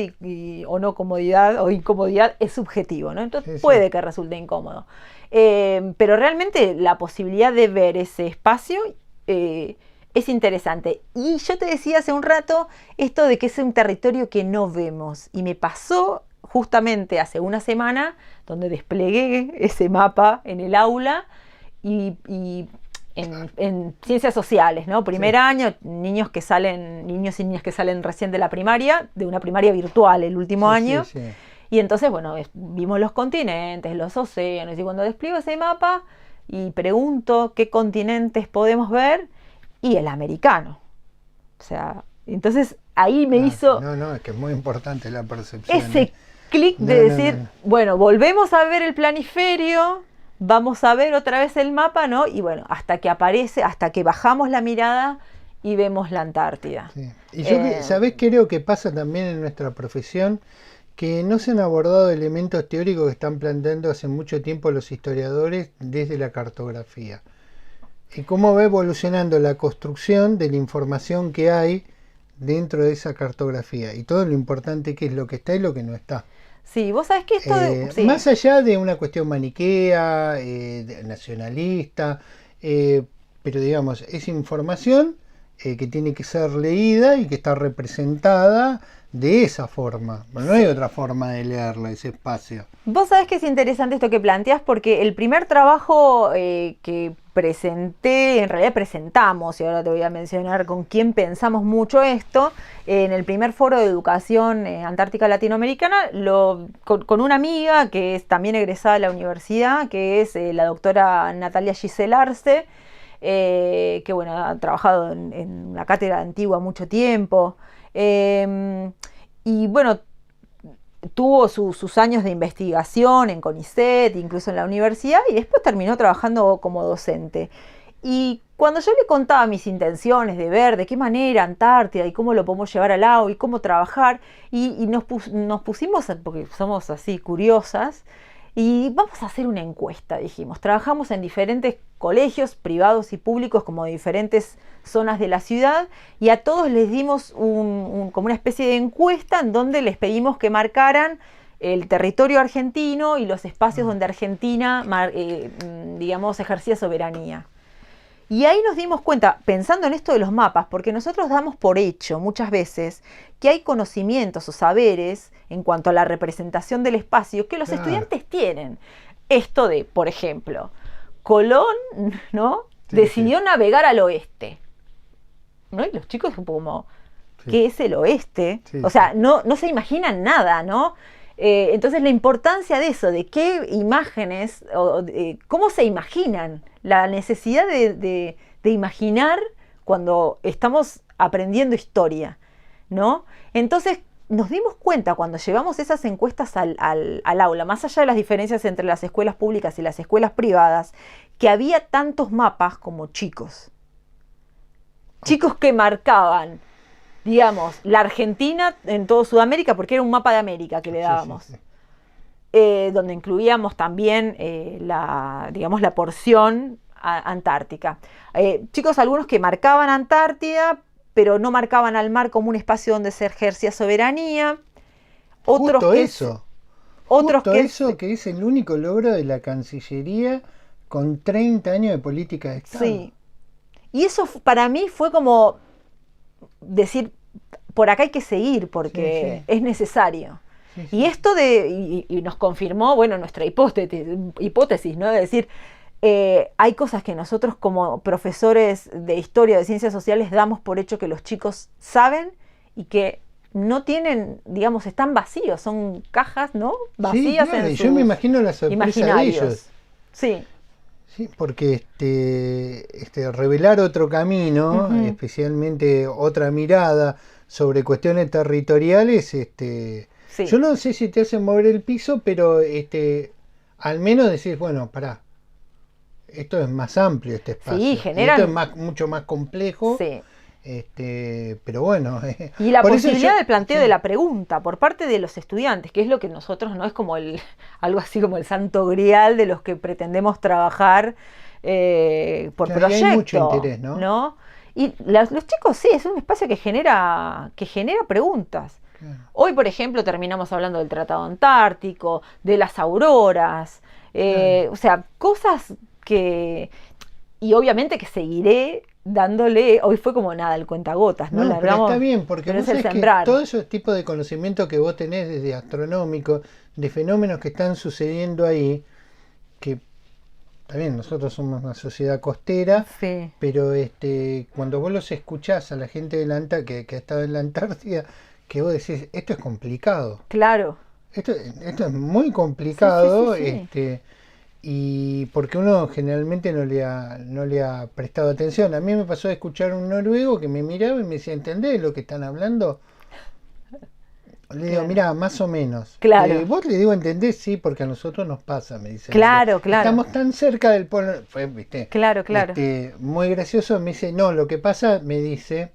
o no comodidad o incomodidad es subjetivo, ¿no? Entonces puede que resulte incómodo. Pero realmente la posibilidad de ver ese espacio es interesante. Y yo te decía hace un rato esto de que es un territorio que no vemos. Y me pasó justamente hace una semana donde desplegué ese mapa en el aula y en ciencias sociales, ¿no? Primer año, niños y niñas que salen recién de la primaria, de una primaria virtual el último año. Y entonces, bueno, vimos los continentes, los océanos, y cuando despliego ese mapa, y pregunto qué continentes podemos ver y el americano. O sea, entonces ahí me hizo No, es que es muy importante la percepción. ese clic de decir, bueno, volvemos a ver el planiferio, vamos a ver otra vez el mapa, ¿no? Y bueno, hasta que aparece, hasta que bajamos la mirada y vemos la Antártida. Sí. Y yo, ¿sabés? Creo que pasa también en nuestra profesión que no se han abordado elementos teóricos que están planteando hace mucho tiempo los historiadores desde la cartografía. Y cómo va evolucionando la construcción de la información que hay dentro de esa cartografía. Y todo lo importante que es lo que está y lo que no está. Sí, vos sabés que esto... sí. Más allá de una cuestión maniquea, nacionalista, pero digamos, es información que tiene que ser leída y que está representada de esa forma. Pero no hay otra forma de leerla, ese espacio. Vos sabés que es interesante esto que planteás, porque el primer trabajo que presenté, en realidad presentamos, y ahora te voy a mencionar con quién pensamos mucho esto, en el primer foro de educación antártica latinoamericana, con una amiga que es también egresada de la universidad, que es la doctora Natalia Giselle Arce, que bueno, ha trabajado en la cátedra antigua mucho tiempo. Y bueno, tuvo sus años de investigación en CONICET, incluso en la universidad, y después terminó trabajando como docente. Y cuando yo le contaba mis intenciones de ver de qué manera Antártida y cómo lo podemos llevar al lado y cómo trabajar, y nos pusimos, porque somos así curiosas, y vamos a hacer una encuesta, dijimos. Trabajamos en diferentes colegios privados y públicos, como de diferentes zonas de la ciudad, y a todos les dimos como una especie de encuesta en donde les pedimos que marcaran el territorio argentino y los espacios donde Argentina, digamos, ejercía soberanía. Y ahí nos dimos cuenta, pensando en esto de los mapas, porque nosotros damos por hecho muchas veces que hay conocimientos o saberes en cuanto a la representación del espacio que los estudiantes tienen. Esto de, por ejemplo, Colón, ¿no? Decidió navegar al oeste, ¿no? Y los chicos como, ¿qué es el oeste? O sea, no se imaginan nada, ¿no? Entonces la importancia de eso, de qué imágenes, cómo se imaginan, la necesidad de imaginar cuando estamos aprendiendo historia, ¿no? Entonces nos dimos cuenta cuando llevamos esas encuestas al aula, más allá de las diferencias entre las escuelas públicas y las escuelas privadas, que había tantos mapas como chicos. Chicos que marcaban, digamos, la Argentina en todo Sudamérica, porque era un mapa de América que le dábamos. Sí. Donde incluíamos también la porción antártica. Chicos, algunos que marcaban Antártida, pero no marcaban al mar como un espacio donde se ejercía soberanía. Otros Justo que eso. Otros Justo eso que es el único logro de la Cancillería con 30 años de política de Estado. Sí. Y eso para mí fue como decir, por acá hay que seguir porque es necesario. Sí. Y esto y nos confirmó, bueno, nuestra hipótesis, ¿no? De decir, hay cosas que nosotros como profesores de historia, de ciencias sociales, damos por hecho que los chicos saben y que no tienen, digamos, están vacíos, son cajas, ¿no? Vacías, sí, claro, en sus yo me imagino la sorpresa de ellos. Sí. Sí, porque revelar otro camino, especialmente otra mirada sobre cuestiones territoriales, sí. Yo no sé si te hacen mover el piso, pero al menos decís, bueno, pará, esto es más amplio este espacio. Sí, generan... Esto es mucho más complejo. Sí. Pero bueno. Y la posibilidad del planteo de la pregunta por parte de los estudiantes, que es lo que nosotros no es como algo así como el santo grial de los que pretendemos trabajar por proyecto. Hay mucho interés, ¿no? Y los chicos sí, es un espacio que genera preguntas. Claro. Hoy, por ejemplo, terminamos hablando del Tratado Antártico, de las auroras, claro. O sea, cosas que... Y obviamente que seguiré dándole, hoy fue como nada, el cuentagotas, ¿no? No, pero está bien, porque vos sabés que todo ese tipo de conocimiento que vos tenés desde astronómico, de fenómenos que están sucediendo ahí, que está bien, nosotros somos una sociedad costera, sí. Pero cuando vos los escuchás a la gente de la que ha estado en la Antártida, que vos decís, esto es complicado. Claro. Esto es muy complicado, sí. y porque uno generalmente no le ha prestado atención. A mí me pasó de escuchar un noruego que me miraba y me decía, ¿entendés lo que están hablando? Le digo, Claro. mirá, más o menos. Claro. Vos le digo, ¿entendés? Sí, porque a nosotros nos pasa, me dice. Claro, claro. Estamos tan cerca del polo. Fue, viste, Claro, claro. muy gracioso. Me dice, no, lo que pasa, me dice,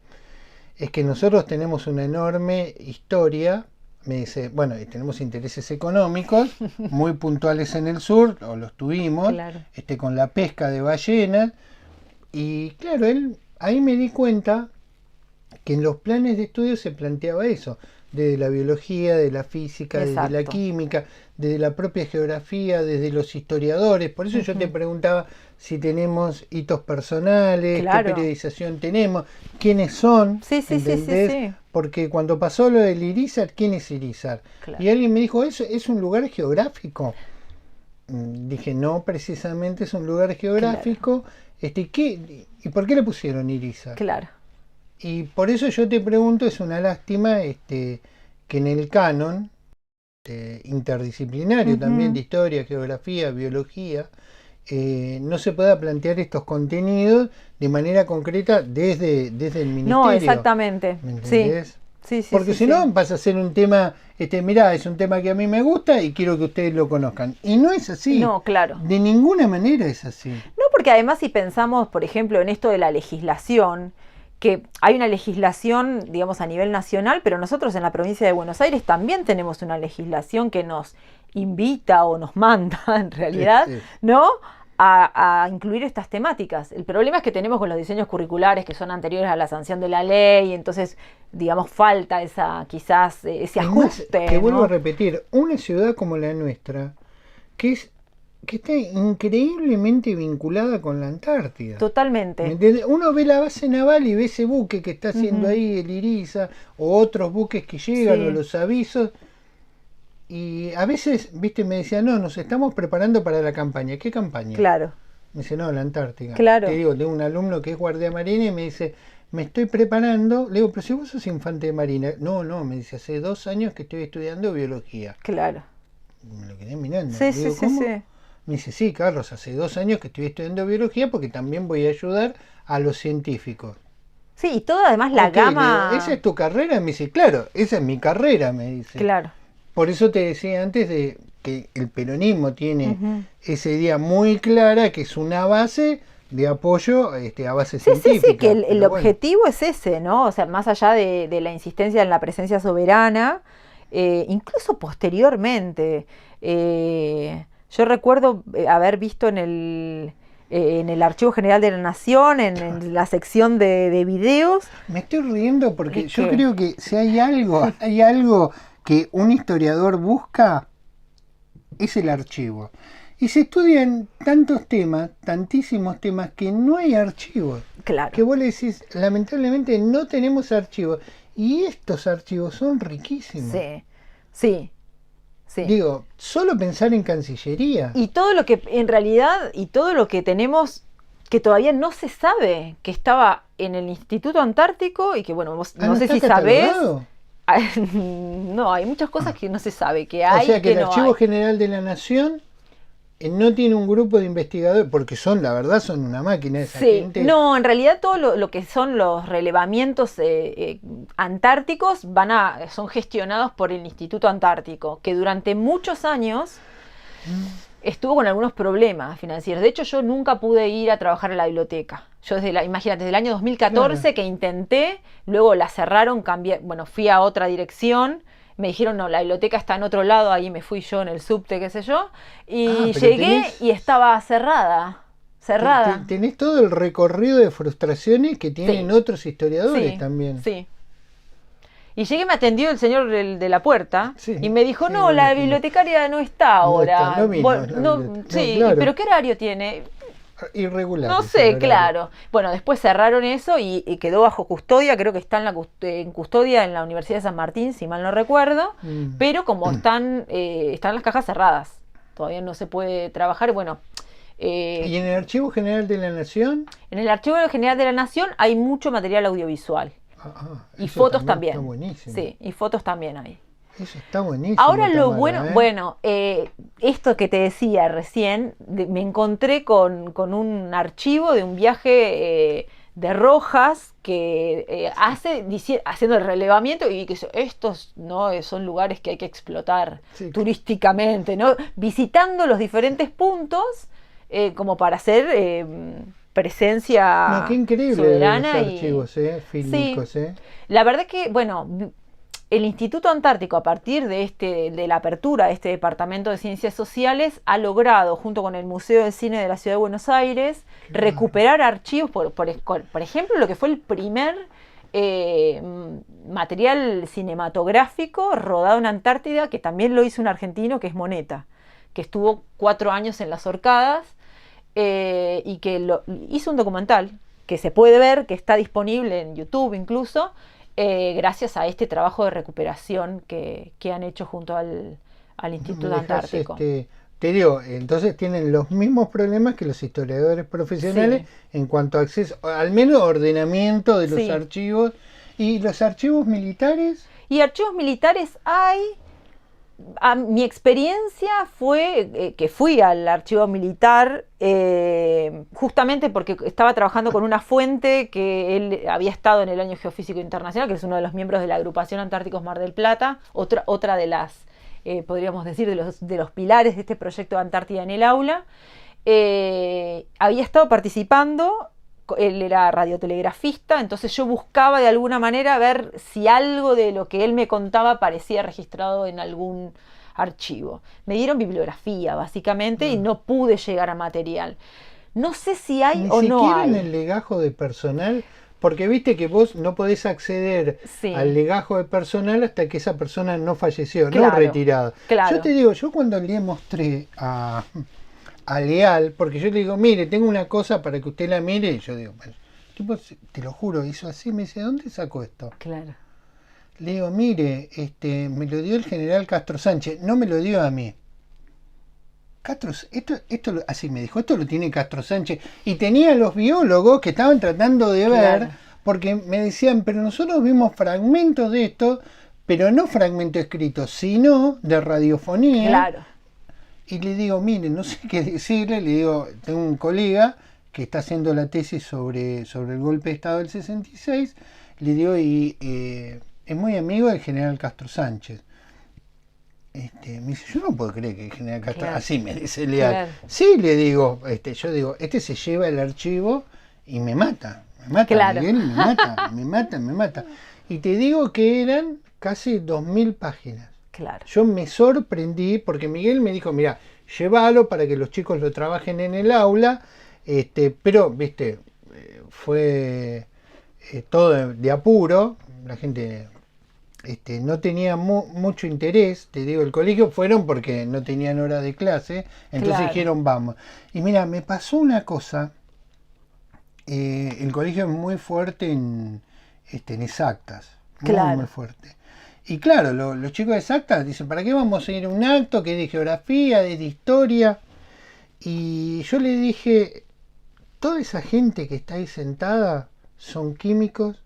es que nosotros tenemos una enorme historia. Me dice, bueno, y tenemos intereses económicos muy puntuales en el sur, o los tuvimos, Claro. con la pesca de ballenas. Y claro, ahí me di cuenta que en los planes de estudio se planteaba eso, desde la biología, de la física, desde la Exacto. química, desde la propia geografía, desde los historiadores. Por eso yo te preguntaba si tenemos hitos personales, Claro. qué periodización tenemos, quiénes son, Sí, sí, sí, sí, ¿entendés? sí. Porque cuando pasó lo del Irizar, ¿quién es Irizar? Claro. Y alguien me dijo, ¿eso es un lugar geográfico? Dije, no, precisamente es un lugar geográfico. ¿Y por qué le pusieron Irizar? Claro. Y por eso yo te pregunto, es una lástima que en el canon interdisciplinario también de historia, geografía, biología, no se pueda plantear estos contenidos de manera concreta desde el ministerio. No, exactamente. ¿Me entendés? Sí, sí, Porque sí, si sí. no vas a hacer un tema, mirá, es un tema que a mí me gusta y quiero que ustedes lo conozcan. Y no es así. No, claro. De ninguna manera es así. No, porque además si pensamos, por ejemplo, en esto de la legislación, que hay una legislación, digamos, a nivel nacional, pero nosotros en la provincia de Buenos Aires también tenemos una legislación que nos invita o nos manda, en realidad, Sí, sí. ¿no?, a incluir estas temáticas. El problema es que tenemos con los diseños curriculares que son anteriores a la sanción de la ley, entonces, digamos, falta ese Es más, ajuste. te vuelvo ¿no? a repetir, una ciudad como la nuestra, que está increíblemente vinculada con la Antártida. ¿Me Totalmente. entiendes? Uno ve la base naval y ve ese buque que está haciendo ahí el Iriza, o otros buques que llegan, Sí. o los avisos. Y a veces, viste, me decía, no, nos estamos preparando para la campaña. ¿Qué campaña? Claro. Me dice, no, la Antártica. Claro. Te digo, tengo un alumno que es guardia marina y me dice, me estoy preparando. Le digo, pero si vos sos infante de marina. No, me dice, hace 2 años que estoy estudiando biología. Claro. Me lo quedé mirando. Sí, Le sí, digo, sí, ¿cómo? sí. Me dice, sí, Carlos, hace 2 años que estoy estudiando biología porque también voy a ayudar a los científicos. Sí, y todo además la Ok, le gama. digo, ¿esa es tu carrera? Me dice, claro, esa es mi carrera, me dice. Claro. Por eso te decía antes de que el peronismo tiene Ujú. esa idea muy clara que es una base de apoyo a base Sí, sí, científica. sí, que el Pero bueno, objetivo es ese, ¿no? O sea, más allá de la insistencia en la presencia soberana, incluso posteriormente, yo recuerdo haber visto en el Archivo General de la Nación, en la sección de videos. me estoy riendo porque ¿Es yo qué? creo que si hay algo que un historiador busca, es el archivo. Y se estudian tantos temas, tantísimos temas, que no hay archivos. Claro. Que vos le decís, lamentablemente no tenemos archivos. Y estos archivos son riquísimos. Sí, sí, sí. Digo, solo pensar en Cancillería. Y todo lo que, en realidad, y todo lo que tenemos que todavía no se sabe, que estaba en el Instituto Antártico y que, bueno, vos, no sé está si sabés. catalogado? No, hay muchas cosas que no se sabe, que hay, O sea que el no Archivo hay. General de la Nación no tiene un grupo de investigadores, porque la verdad son una máquina esa Sí, gente. no, en realidad todo lo que son los relevamientos antárticos son gestionados por el Instituto Antártico, que durante muchos años estuvo con algunos problemas financieros. De hecho, yo nunca pude ir a trabajar a la biblioteca. Yo imagínate, desde el año 2014 Claro. que intenté, luego la cerraron, fui a otra dirección. Me dijeron, no, la biblioteca está en otro lado, ahí me fui yo en el subte, qué sé yo. Y pero llegué y estaba cerrada. Cerrada. Tenés todo el recorrido de frustraciones que tienen Sí. otros historiadores Sí, también. sí. Y llegué, me atendió el señor de la puerta Sí, y me dijo, sí, no, me la imagino. bibliotecaria no está ahora. está, no vino, Bueno, la no, biblioteca. sí, No, claro. pero ¿qué horario tiene? Irregular. No ese sé, horario. claro. Bueno, después cerraron eso y quedó bajo custodia, creo que está en custodia en la Universidad de San Martín, si mal no recuerdo, pero como están las cajas cerradas, todavía no se puede trabajar, bueno. ¿Y en el Archivo General de la Nación? En el Archivo General de la Nación hay mucho material audiovisual. Y Eso fotos también. Está buenísimo. Sí, y fotos también hay. Eso está buenísimo. Ahora lo Tamara, bueno, esto que te decía recién, me encontré con un archivo de un viaje de Rojas que haciendo el relevamiento y que estos no son lugares que hay que explotar Sí. turísticamente, ¿no? Visitando los diferentes puntos como para hacer presencia No, qué increíble soberana los archivos, fílmicos, sí. La verdad que, bueno, el Instituto Antártico, a partir de la apertura de este Departamento de Ciencias Sociales, ha logrado, junto con el Museo de Cine de la Ciudad de Buenos Aires, recuperar archivos, por ejemplo, lo que fue el primer material cinematográfico rodado en Antártida, que también lo hizo un argentino, que es Moneta, que estuvo 4 años en las Orcadas y que hizo un documental que se puede ver, que está disponible en YouTube incluso, gracias a este trabajo de recuperación que han hecho junto al Instituto Antártico. Te digo, entonces tienen los mismos problemas que los historiadores profesionales en cuanto a acceso, al menos ordenamiento de los archivos. ¿Y los archivos militares? Y archivos militares hay. Mi experiencia fue que fui al archivo militar justamente porque estaba trabajando con una fuente que él había estado en el Año Geofísico Internacional, que es uno de los miembros de la agrupación Antárticos Mar del Plata, otra de las, podríamos decir, de los pilares de este proyecto de Antártida en el aula. Había estado participando. Él era radiotelegrafista, entonces yo buscaba de alguna manera ver si algo de lo que él me contaba aparecía registrado en algún archivo. Me dieron bibliografía, básicamente, y no pude llegar a material. No sé si hay o no hay. Ni siquiera en el legajo de personal, porque viste que vos no podés acceder al legajo de personal hasta que esa persona no falleció, no retirado. Claro. Yo te digo, yo cuando le mostré a Leal, porque yo le digo, mire, tengo una cosa para que usted la mire, y yo digo, bueno, tipo, te lo juro, hizo así, me dice, ¿dónde sacó esto? Claro. Le digo, mire, me lo dio el general Castro Sánchez, no me lo dio a mí. Castro, esto así me dijo, esto lo tiene Castro Sánchez, y tenía a los biólogos que estaban tratando de ver, porque me decían, pero nosotros vimos fragmentos de esto, pero no fragmentos escritos, sino de radiofonía. Claro. Y le digo, mire, no sé qué decirle, le digo, tengo un colega que está haciendo la tesis sobre el golpe de Estado del 66, le digo, y es muy amigo del general Castro Sánchez. Me dice, yo no puedo creer que el general Castro, así me dice Leal. Sí, le digo, yo digo, se lleva el archivo y me mata, Miguel, me mata. Y te digo que eran casi 2000 páginas. Claro. Yo me sorprendí porque Miguel me dijo, mira, llévalo para que los chicos lo trabajen en el aula, pero, viste, fue todo de apuro, la gente no tenía mucho interés, te digo, el colegio fueron porque no tenían hora de clase, entonces dijeron, vamos. Y mira, me pasó una cosa, el colegio es muy fuerte en exactas, muy fuerte. Y claro, los chicos de exactas dicen, ¿para qué vamos a ir a un acto que es de geografía, de historia? Y yo le dije, toda esa gente que está ahí sentada son químicos,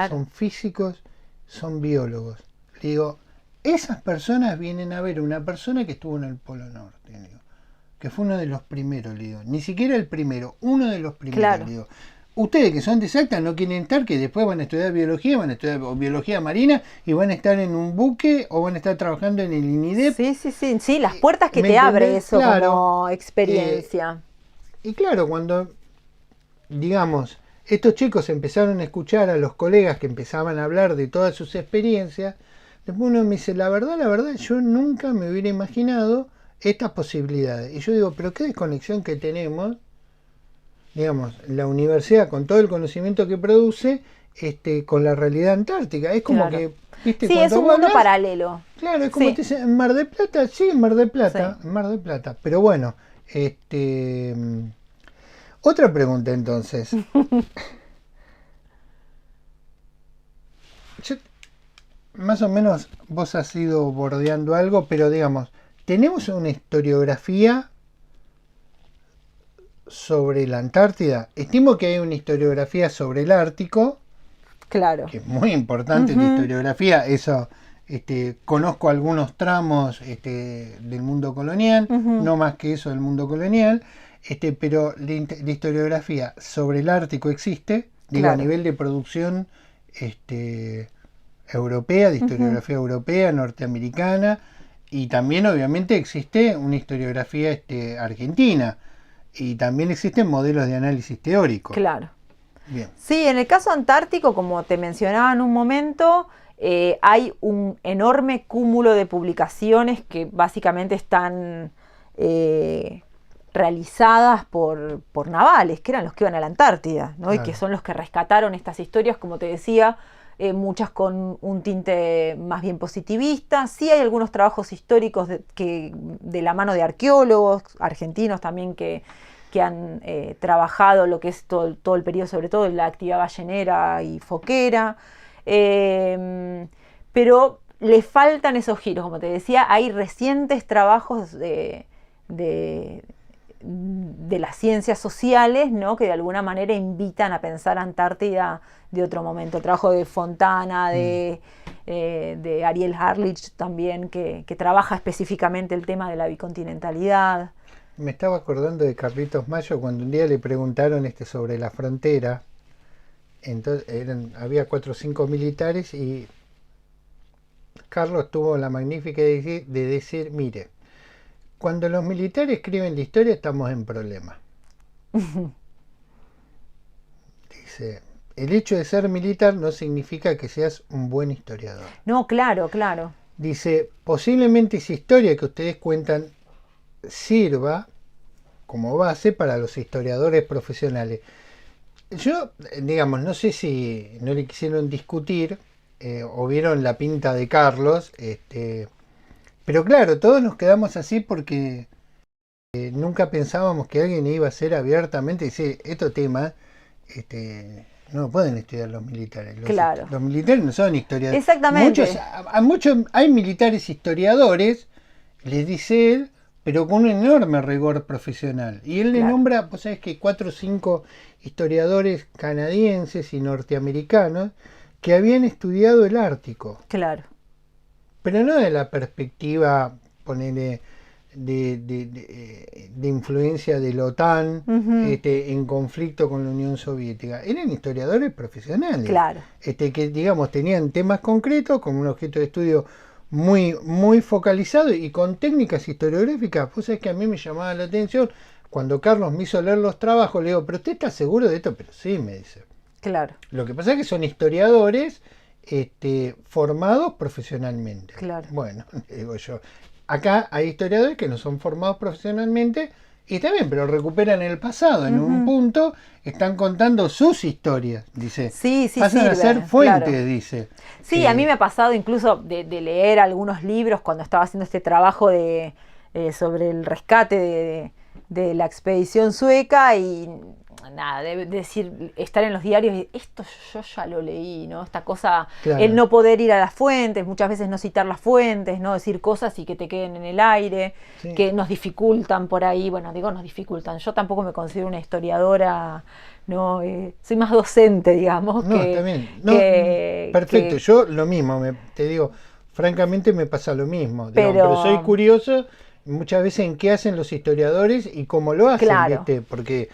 son físicos, son biólogos. Le digo, esas personas vienen a ver a una persona que estuvo en el Polo Norte, le digo, que fue uno de los primeros, le digo, ni siquiera el primero, uno de los primeros, le digo. Ustedes que son de exactas no quieren estar, que después van a estudiar biología, van a estudiar biología marina y van a estar en un buque o van a estar trabajando en el INIDEP. Sí, las puertas que te abre eso como experiencia. Y claro, cuando, digamos, estos chicos empezaron a escuchar a los colegas que empezaban a hablar de todas sus experiencias, después uno me dice, la verdad, yo nunca me hubiera imaginado estas posibilidades. Y yo digo, pero qué desconexión que tenemos, digamos, la universidad con todo el conocimiento que produce, con la realidad antártica. Es como que, ¿viste? Sí, es un mundo paralelo. Claro, es como te dicen, en Mar del Plata, sí, en Mar del Plata, en Mar del Plata. Pero bueno, otra pregunta entonces. Más o menos vos has ido bordeando algo, pero digamos, tenemos una historiografía sobre la Antártida. Estimo que hay una historiografía sobre el Ártico. Claro. Que es muy importante la historiografía, eso conozco algunos tramos del mundo colonial, no más que eso del mundo colonial, pero la historiografía sobre el Ártico existe, digo, a nivel de producción europea, de historiografía europea, norteamericana, y también obviamente existe una historiografía argentina, y también existen modelos de análisis teórico. Claro. Bien. Sí, en el caso antártico, como te mencionaba en un momento, hay un enorme cúmulo de publicaciones que básicamente están realizadas por navales, que eran los que iban a la Antártida, ¿no? Claro. Y que son los que rescataron estas historias, como te decía, muchas con un tinte más bien positivista. Sí hay algunos trabajos históricos de la mano de arqueólogos argentinos también que han trabajado lo que es todo el periodo, sobre todo la actividad ballenera y foquera, pero le faltan esos giros, como te decía. Hay recientes trabajos de las ciencias sociales, ¿no?, que de alguna manera invitan a pensar Antártida de otro momento. El trabajo de Fontana, de Ariel Harlich también, que trabaja específicamente el tema de la bicontinentalidad. Me estaba acordando de Carlitos Mayo cuando un día le preguntaron sobre la frontera. Entonces había 4 o 5 militares y Carlos tuvo la magnífica de decir, mire, cuando los militares escriben la historia estamos en problemas. Dice, el hecho de ser militar no significa que seas un buen historiador. No, claro, claro. Dice, posiblemente esa historia que ustedes cuentan sirva como base para los historiadores profesionales. Yo, digamos, no sé si no le quisieron discutir o vieron la pinta de Carlos, pero claro, todos nos quedamos así porque nunca pensábamos que alguien iba a ser abiertamente y decir, estos temas no pueden estudiar los militares. Claro. Los militares no son historiadores. Exactamente. Hay militares historiadores, les dice él, pero con un enorme rigor profesional. Y él le nombra, pues sabes que 4 o 5 historiadores canadienses y norteamericanos que habían estudiado el Ártico. Claro. Pero no de la perspectiva, ponele, de influencia de la OTAN en conflicto con la Unión Soviética. Eran historiadores profesionales. Claro. Que, digamos, tenían temas concretos con un objeto de estudio muy, muy focalizado y con técnicas historiográficas. Pues es que a mí me llamaba la atención cuando Carlos me hizo leer los trabajos. Le digo, ¿pero usted está seguro de esto? Pero sí, me dice. Claro. Lo que pasa es que son historiadores formados profesionalmente. Claro. Bueno, digo yo, acá hay historiadores que no son formados profesionalmente y está bien, pero recuperan el pasado. En un punto están contando sus historias, dice. Sí, sí, pasan a ser fuentes, claro. Dice. Sí, a mí me ha pasado incluso de leer algunos libros cuando estaba haciendo este trabajo sobre el rescate de la expedición sueca y nada, de decir, estar en los diarios y esto yo ya lo leí, ¿no? Esta cosa, claro. El no poder ir a las fuentes, muchas veces no citar las fuentes, no decir cosas y que te queden en el aire, sí. Que nos dificultan por ahí, bueno, digo nos dificultan, yo tampoco me considero una historiadora, no, soy más docente, digamos. No, está bien, no, perfecto, yo lo mismo, te digo, francamente me pasa lo mismo, digamos, pero soy curioso muchas veces en qué hacen los historiadores y cómo lo hacen, claro. ¿viste? Porque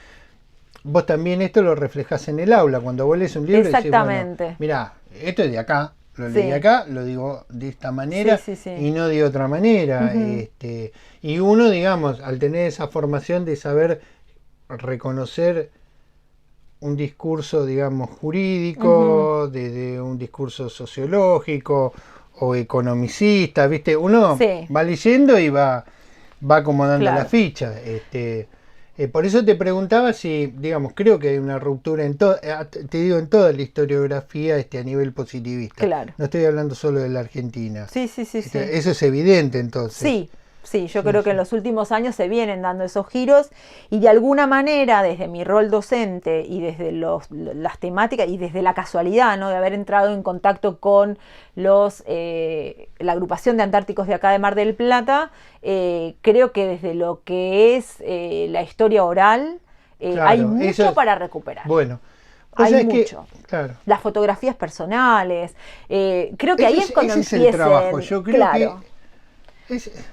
vos también esto lo reflejás en el aula, cuando vos lees un libro y decís, bueno, mirá, esto es de acá, lo leí acá, lo digo de esta manera y no de otra manera. Y uno, digamos, al tener esa formación de saber reconocer un discurso, digamos, jurídico, desde un discurso sociológico o economicista, ¿viste? Uno va leyendo y va acomodando la ficha. Por eso te preguntaba si, digamos, creo que hay una ruptura en toda la historiografía a nivel positivista. Claro. No estoy hablando solo de la Argentina. Sí. Eso es evidente entonces. Sí, yo creo que en los últimos años se vienen dando esos giros y de alguna manera desde mi rol docente y desde las temáticas y desde la casualidad, ¿no?, de haber entrado en contacto con la agrupación de antárticos de acá de Mar del Plata, creo que desde lo que es la historia oral claro, hay mucho para recuperar. Bueno, hay mucho. Claro. Las fotografías personales. Creo que ahí es cuando ese empieza el trabajo. Yo creo claro.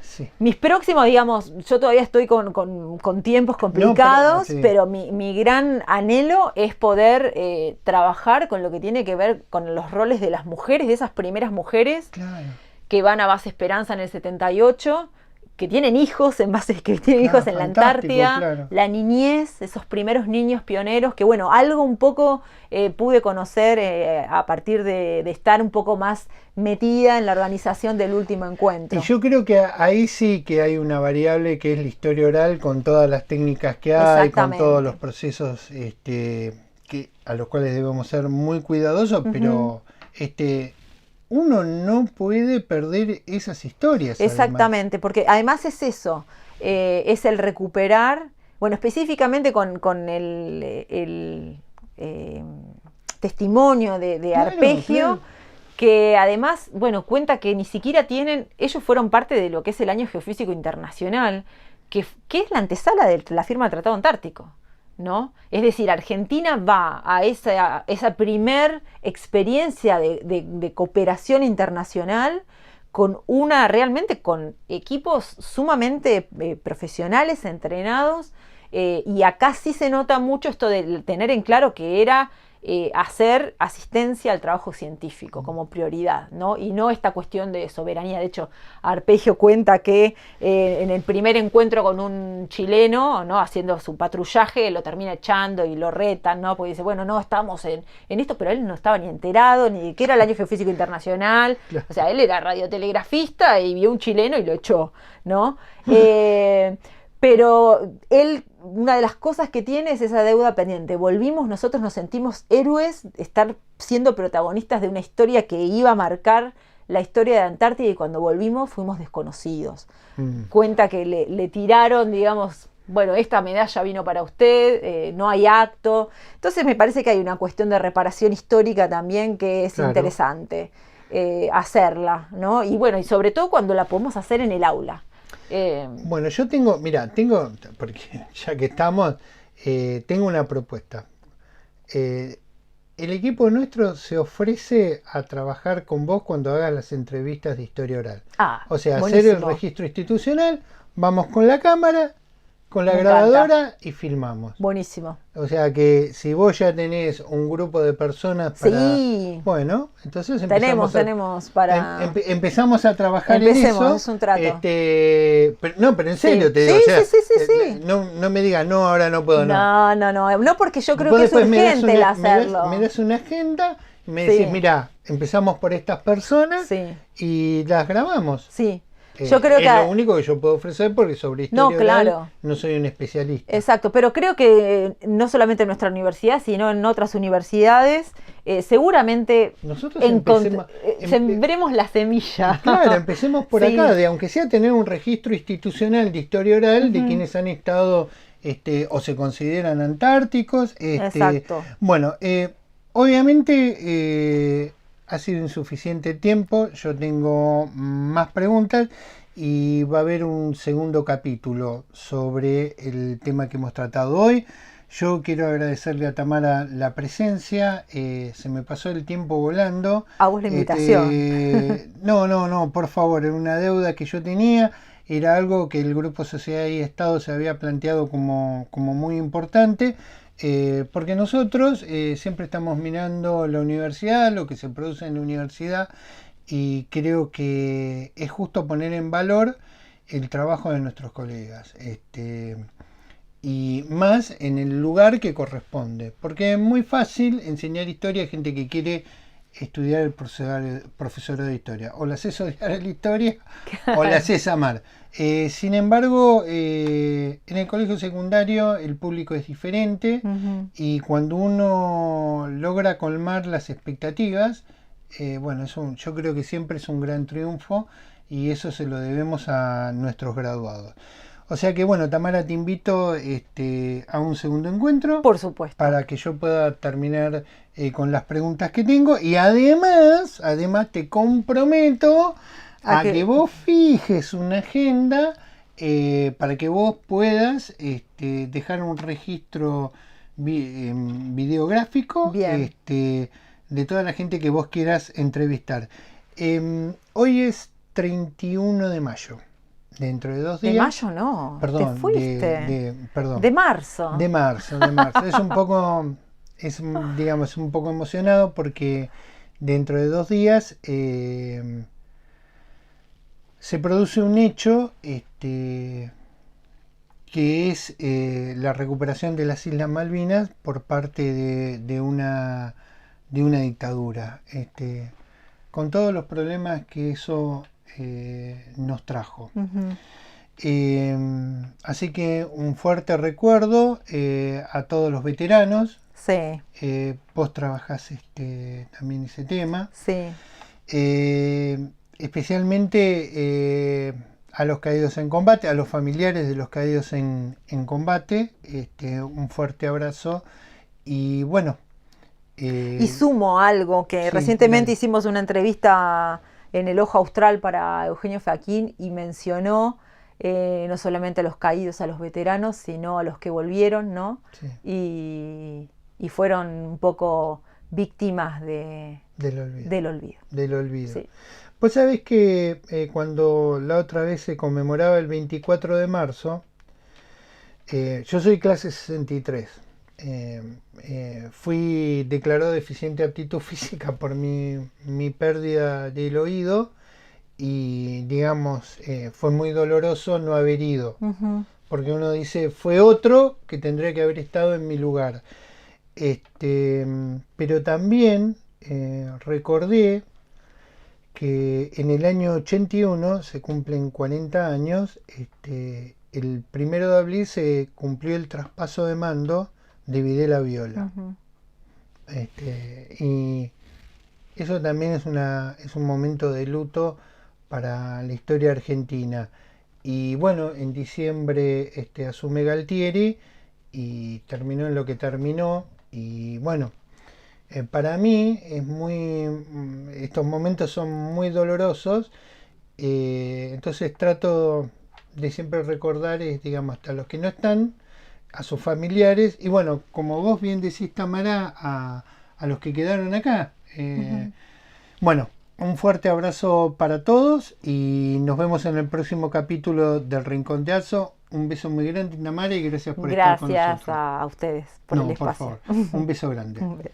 Sí. Mis próximos, digamos, yo todavía estoy con tiempos complicados, sí. pero mi gran anhelo es poder trabajar con lo que tiene que ver con los roles de las mujeres, de esas primeras mujeres Claro. que van a Base Esperanza en el 78, que tienen hijos que tienen hijos en la Antártida, claro. La niñez, esos primeros niños pioneros, que bueno, algo un poco pude conocer a partir de estar un poco más metida en la organización del último encuentro. Y yo creo que ahí sí que hay una variable que es la historia oral, con todas las técnicas que hay, con todos los procesos a los cuales debemos ser muy cuidadosos, pero uno no puede perder esas historias. Exactamente, además. porque además es eso, es el recuperar, bueno, específicamente con el testimonio de Arpegio, que además, bueno, cuenta que ni siquiera ellos fueron parte de lo que es el Año Geofísico Internacional, que es la antesala de la firma del Tratado Antártico, ¿no? Es decir, Argentina va a esa primer experiencia de cooperación internacional realmente con equipos sumamente profesionales, entrenados, y acá sí se nota mucho esto de tener en claro que era hacer asistencia al trabajo científico como prioridad, ¿no? Y no esta cuestión de soberanía. De hecho, Arpegio cuenta que en el primer encuentro con un chileno, ¿no?, haciendo su patrullaje, lo termina echando y lo retan, ¿no? Porque dice, bueno, no estamos en esto, pero él no estaba ni enterado ni de qué era el Año Geofísico Internacional. Claro. O sea, él era radiotelegrafista y vio un chileno y lo echó, ¿no? Pero él, una de las cosas que tiene es esa deuda pendiente. Nosotros nos sentimos héroes, estar siendo protagonistas de una historia que iba a marcar la historia de Antártida, y cuando volvimos fuimos desconocidos. Cuenta que le tiraron, digamos, bueno, esta medalla vino para usted, no hay acto. Entonces me parece que hay una cuestión de reparación histórica también que es interesante hacerla, ¿no? Y bueno, y sobre todo cuando la podemos hacer en el aula. Bueno, yo tengo, porque ya que estamos, tengo una propuesta. El equipo nuestro se ofrece a trabajar con vos cuando hagas las entrevistas de historia oral. O sea, buenísimo. Hacer el registro institucional, vamos con la cámara, con la grabadora y filmamos. Buenísimo. O sea que si vos ya tenés un grupo de personas para... Sí. Bueno, entonces tenemos para... empezamos a trabajar en eso. Es un trato. Pero en serio te digo. Sí. No me digas, no, ahora no puedo. No, porque yo creo que es urgente el hacerlo. Me das una agenda y me decís, mira, empezamos por estas personas y las grabamos. Sí. Yo creo es lo único que yo puedo ofrecer, porque sobre historia oral no soy un especialista. Exacto, pero creo que no solamente en nuestra universidad, sino en otras universidades, seguramente nosotros sembremos la semilla. Claro, empecemos por acá, de aunque sea tener un registro institucional de historia oral de quienes han estado o se consideran antárticos. Exacto. Bueno, obviamente... ha sido insuficiente tiempo, yo tengo más preguntas y va a haber un segundo capítulo sobre el tema que hemos tratado hoy. Yo quiero agradecerle a Tamara la presencia, se me pasó el tiempo volando. A vos la invitación. No, por favor, era una deuda que yo tenía, era algo que el Grupo Sociedad y Estado se había planteado como muy importante. Porque nosotros siempre estamos mirando la universidad, lo que se produce en la universidad, y creo que es justo poner en valor el trabajo de nuestros colegas, y más en el lugar que corresponde, porque es muy fácil enseñar historia a gente que quiere estudiar el profesorado de historia, o la haces odiar a la historia o la haces amar. Sin embargo, en el colegio secundario el público es diferente, y cuando uno logra colmar las expectativas, yo creo que siempre es un gran triunfo, y eso se lo debemos a nuestros graduados. O sea que bueno, Tamara, te invito a un segundo encuentro. Por supuesto. Para que yo pueda terminar con las preguntas que tengo, y además te comprometo a que vos fijes una agenda para que vos puedas dejar un registro videográfico Bien. de toda la gente que vos quieras entrevistar. Hoy es 31 de mayo. Dentro de 2 días. De mayo no, Perdón, te fuiste. perdón. De marzo. De marzo. Es un poco, digamos, un poco emocionado porque dentro de 2 días se produce un hecho que es la recuperación de las Islas Malvinas por parte de una dictadura, con todos los problemas que eso nos trajo. Ujú. Así que un fuerte recuerdo a todos los veteranos. Sí, Vos trabajás también ese tema. sí. Especialmente a los caídos en combate, a los familiares de los caídos en combate, un fuerte abrazo y bueno. Y sumo algo, que Sí, recientemente dale. hicimos una entrevista en el Ojo Austral para Eugenio Faquín y mencionó no solamente a los caídos, a los veteranos, sino a los que volvieron, ¿no? Sí, Y fueron un poco víctimas del olvido. del olvido. Del olvido. Sí. Pues sabés que cuando la otra vez se conmemoraba el 24 de marzo, yo soy clase 63. Fui declarado deficiente de aptitud física por mi pérdida del oído y digamos fue muy doloroso no haber ido, Ujú. porque uno dice fue otro que tendría que haber estado en mi lugar. Pero también recordé que en el año 81 se cumplen 40 años, el 1 de abril se cumplió el traspaso de mando de Videla Viola. Ujú. Y eso también es un momento de luto para la historia argentina. Y bueno, en diciembre asume Galtieri y terminó en lo que terminó. Y bueno, para mí estos momentos son muy dolorosos, entonces trato de siempre recordar, digamos, hasta los que no están, a sus familiares, y bueno, como vos bien decís, Tamara, a los que quedaron acá. Ujú. Bueno, un fuerte abrazo para todos y nos vemos en el próximo capítulo del Rincón de Azo. Un beso muy grande, Tamara, y gracias por estar con Gracias nosotros. a ustedes por el No, por espacio. favor, un beso grande. Un beso.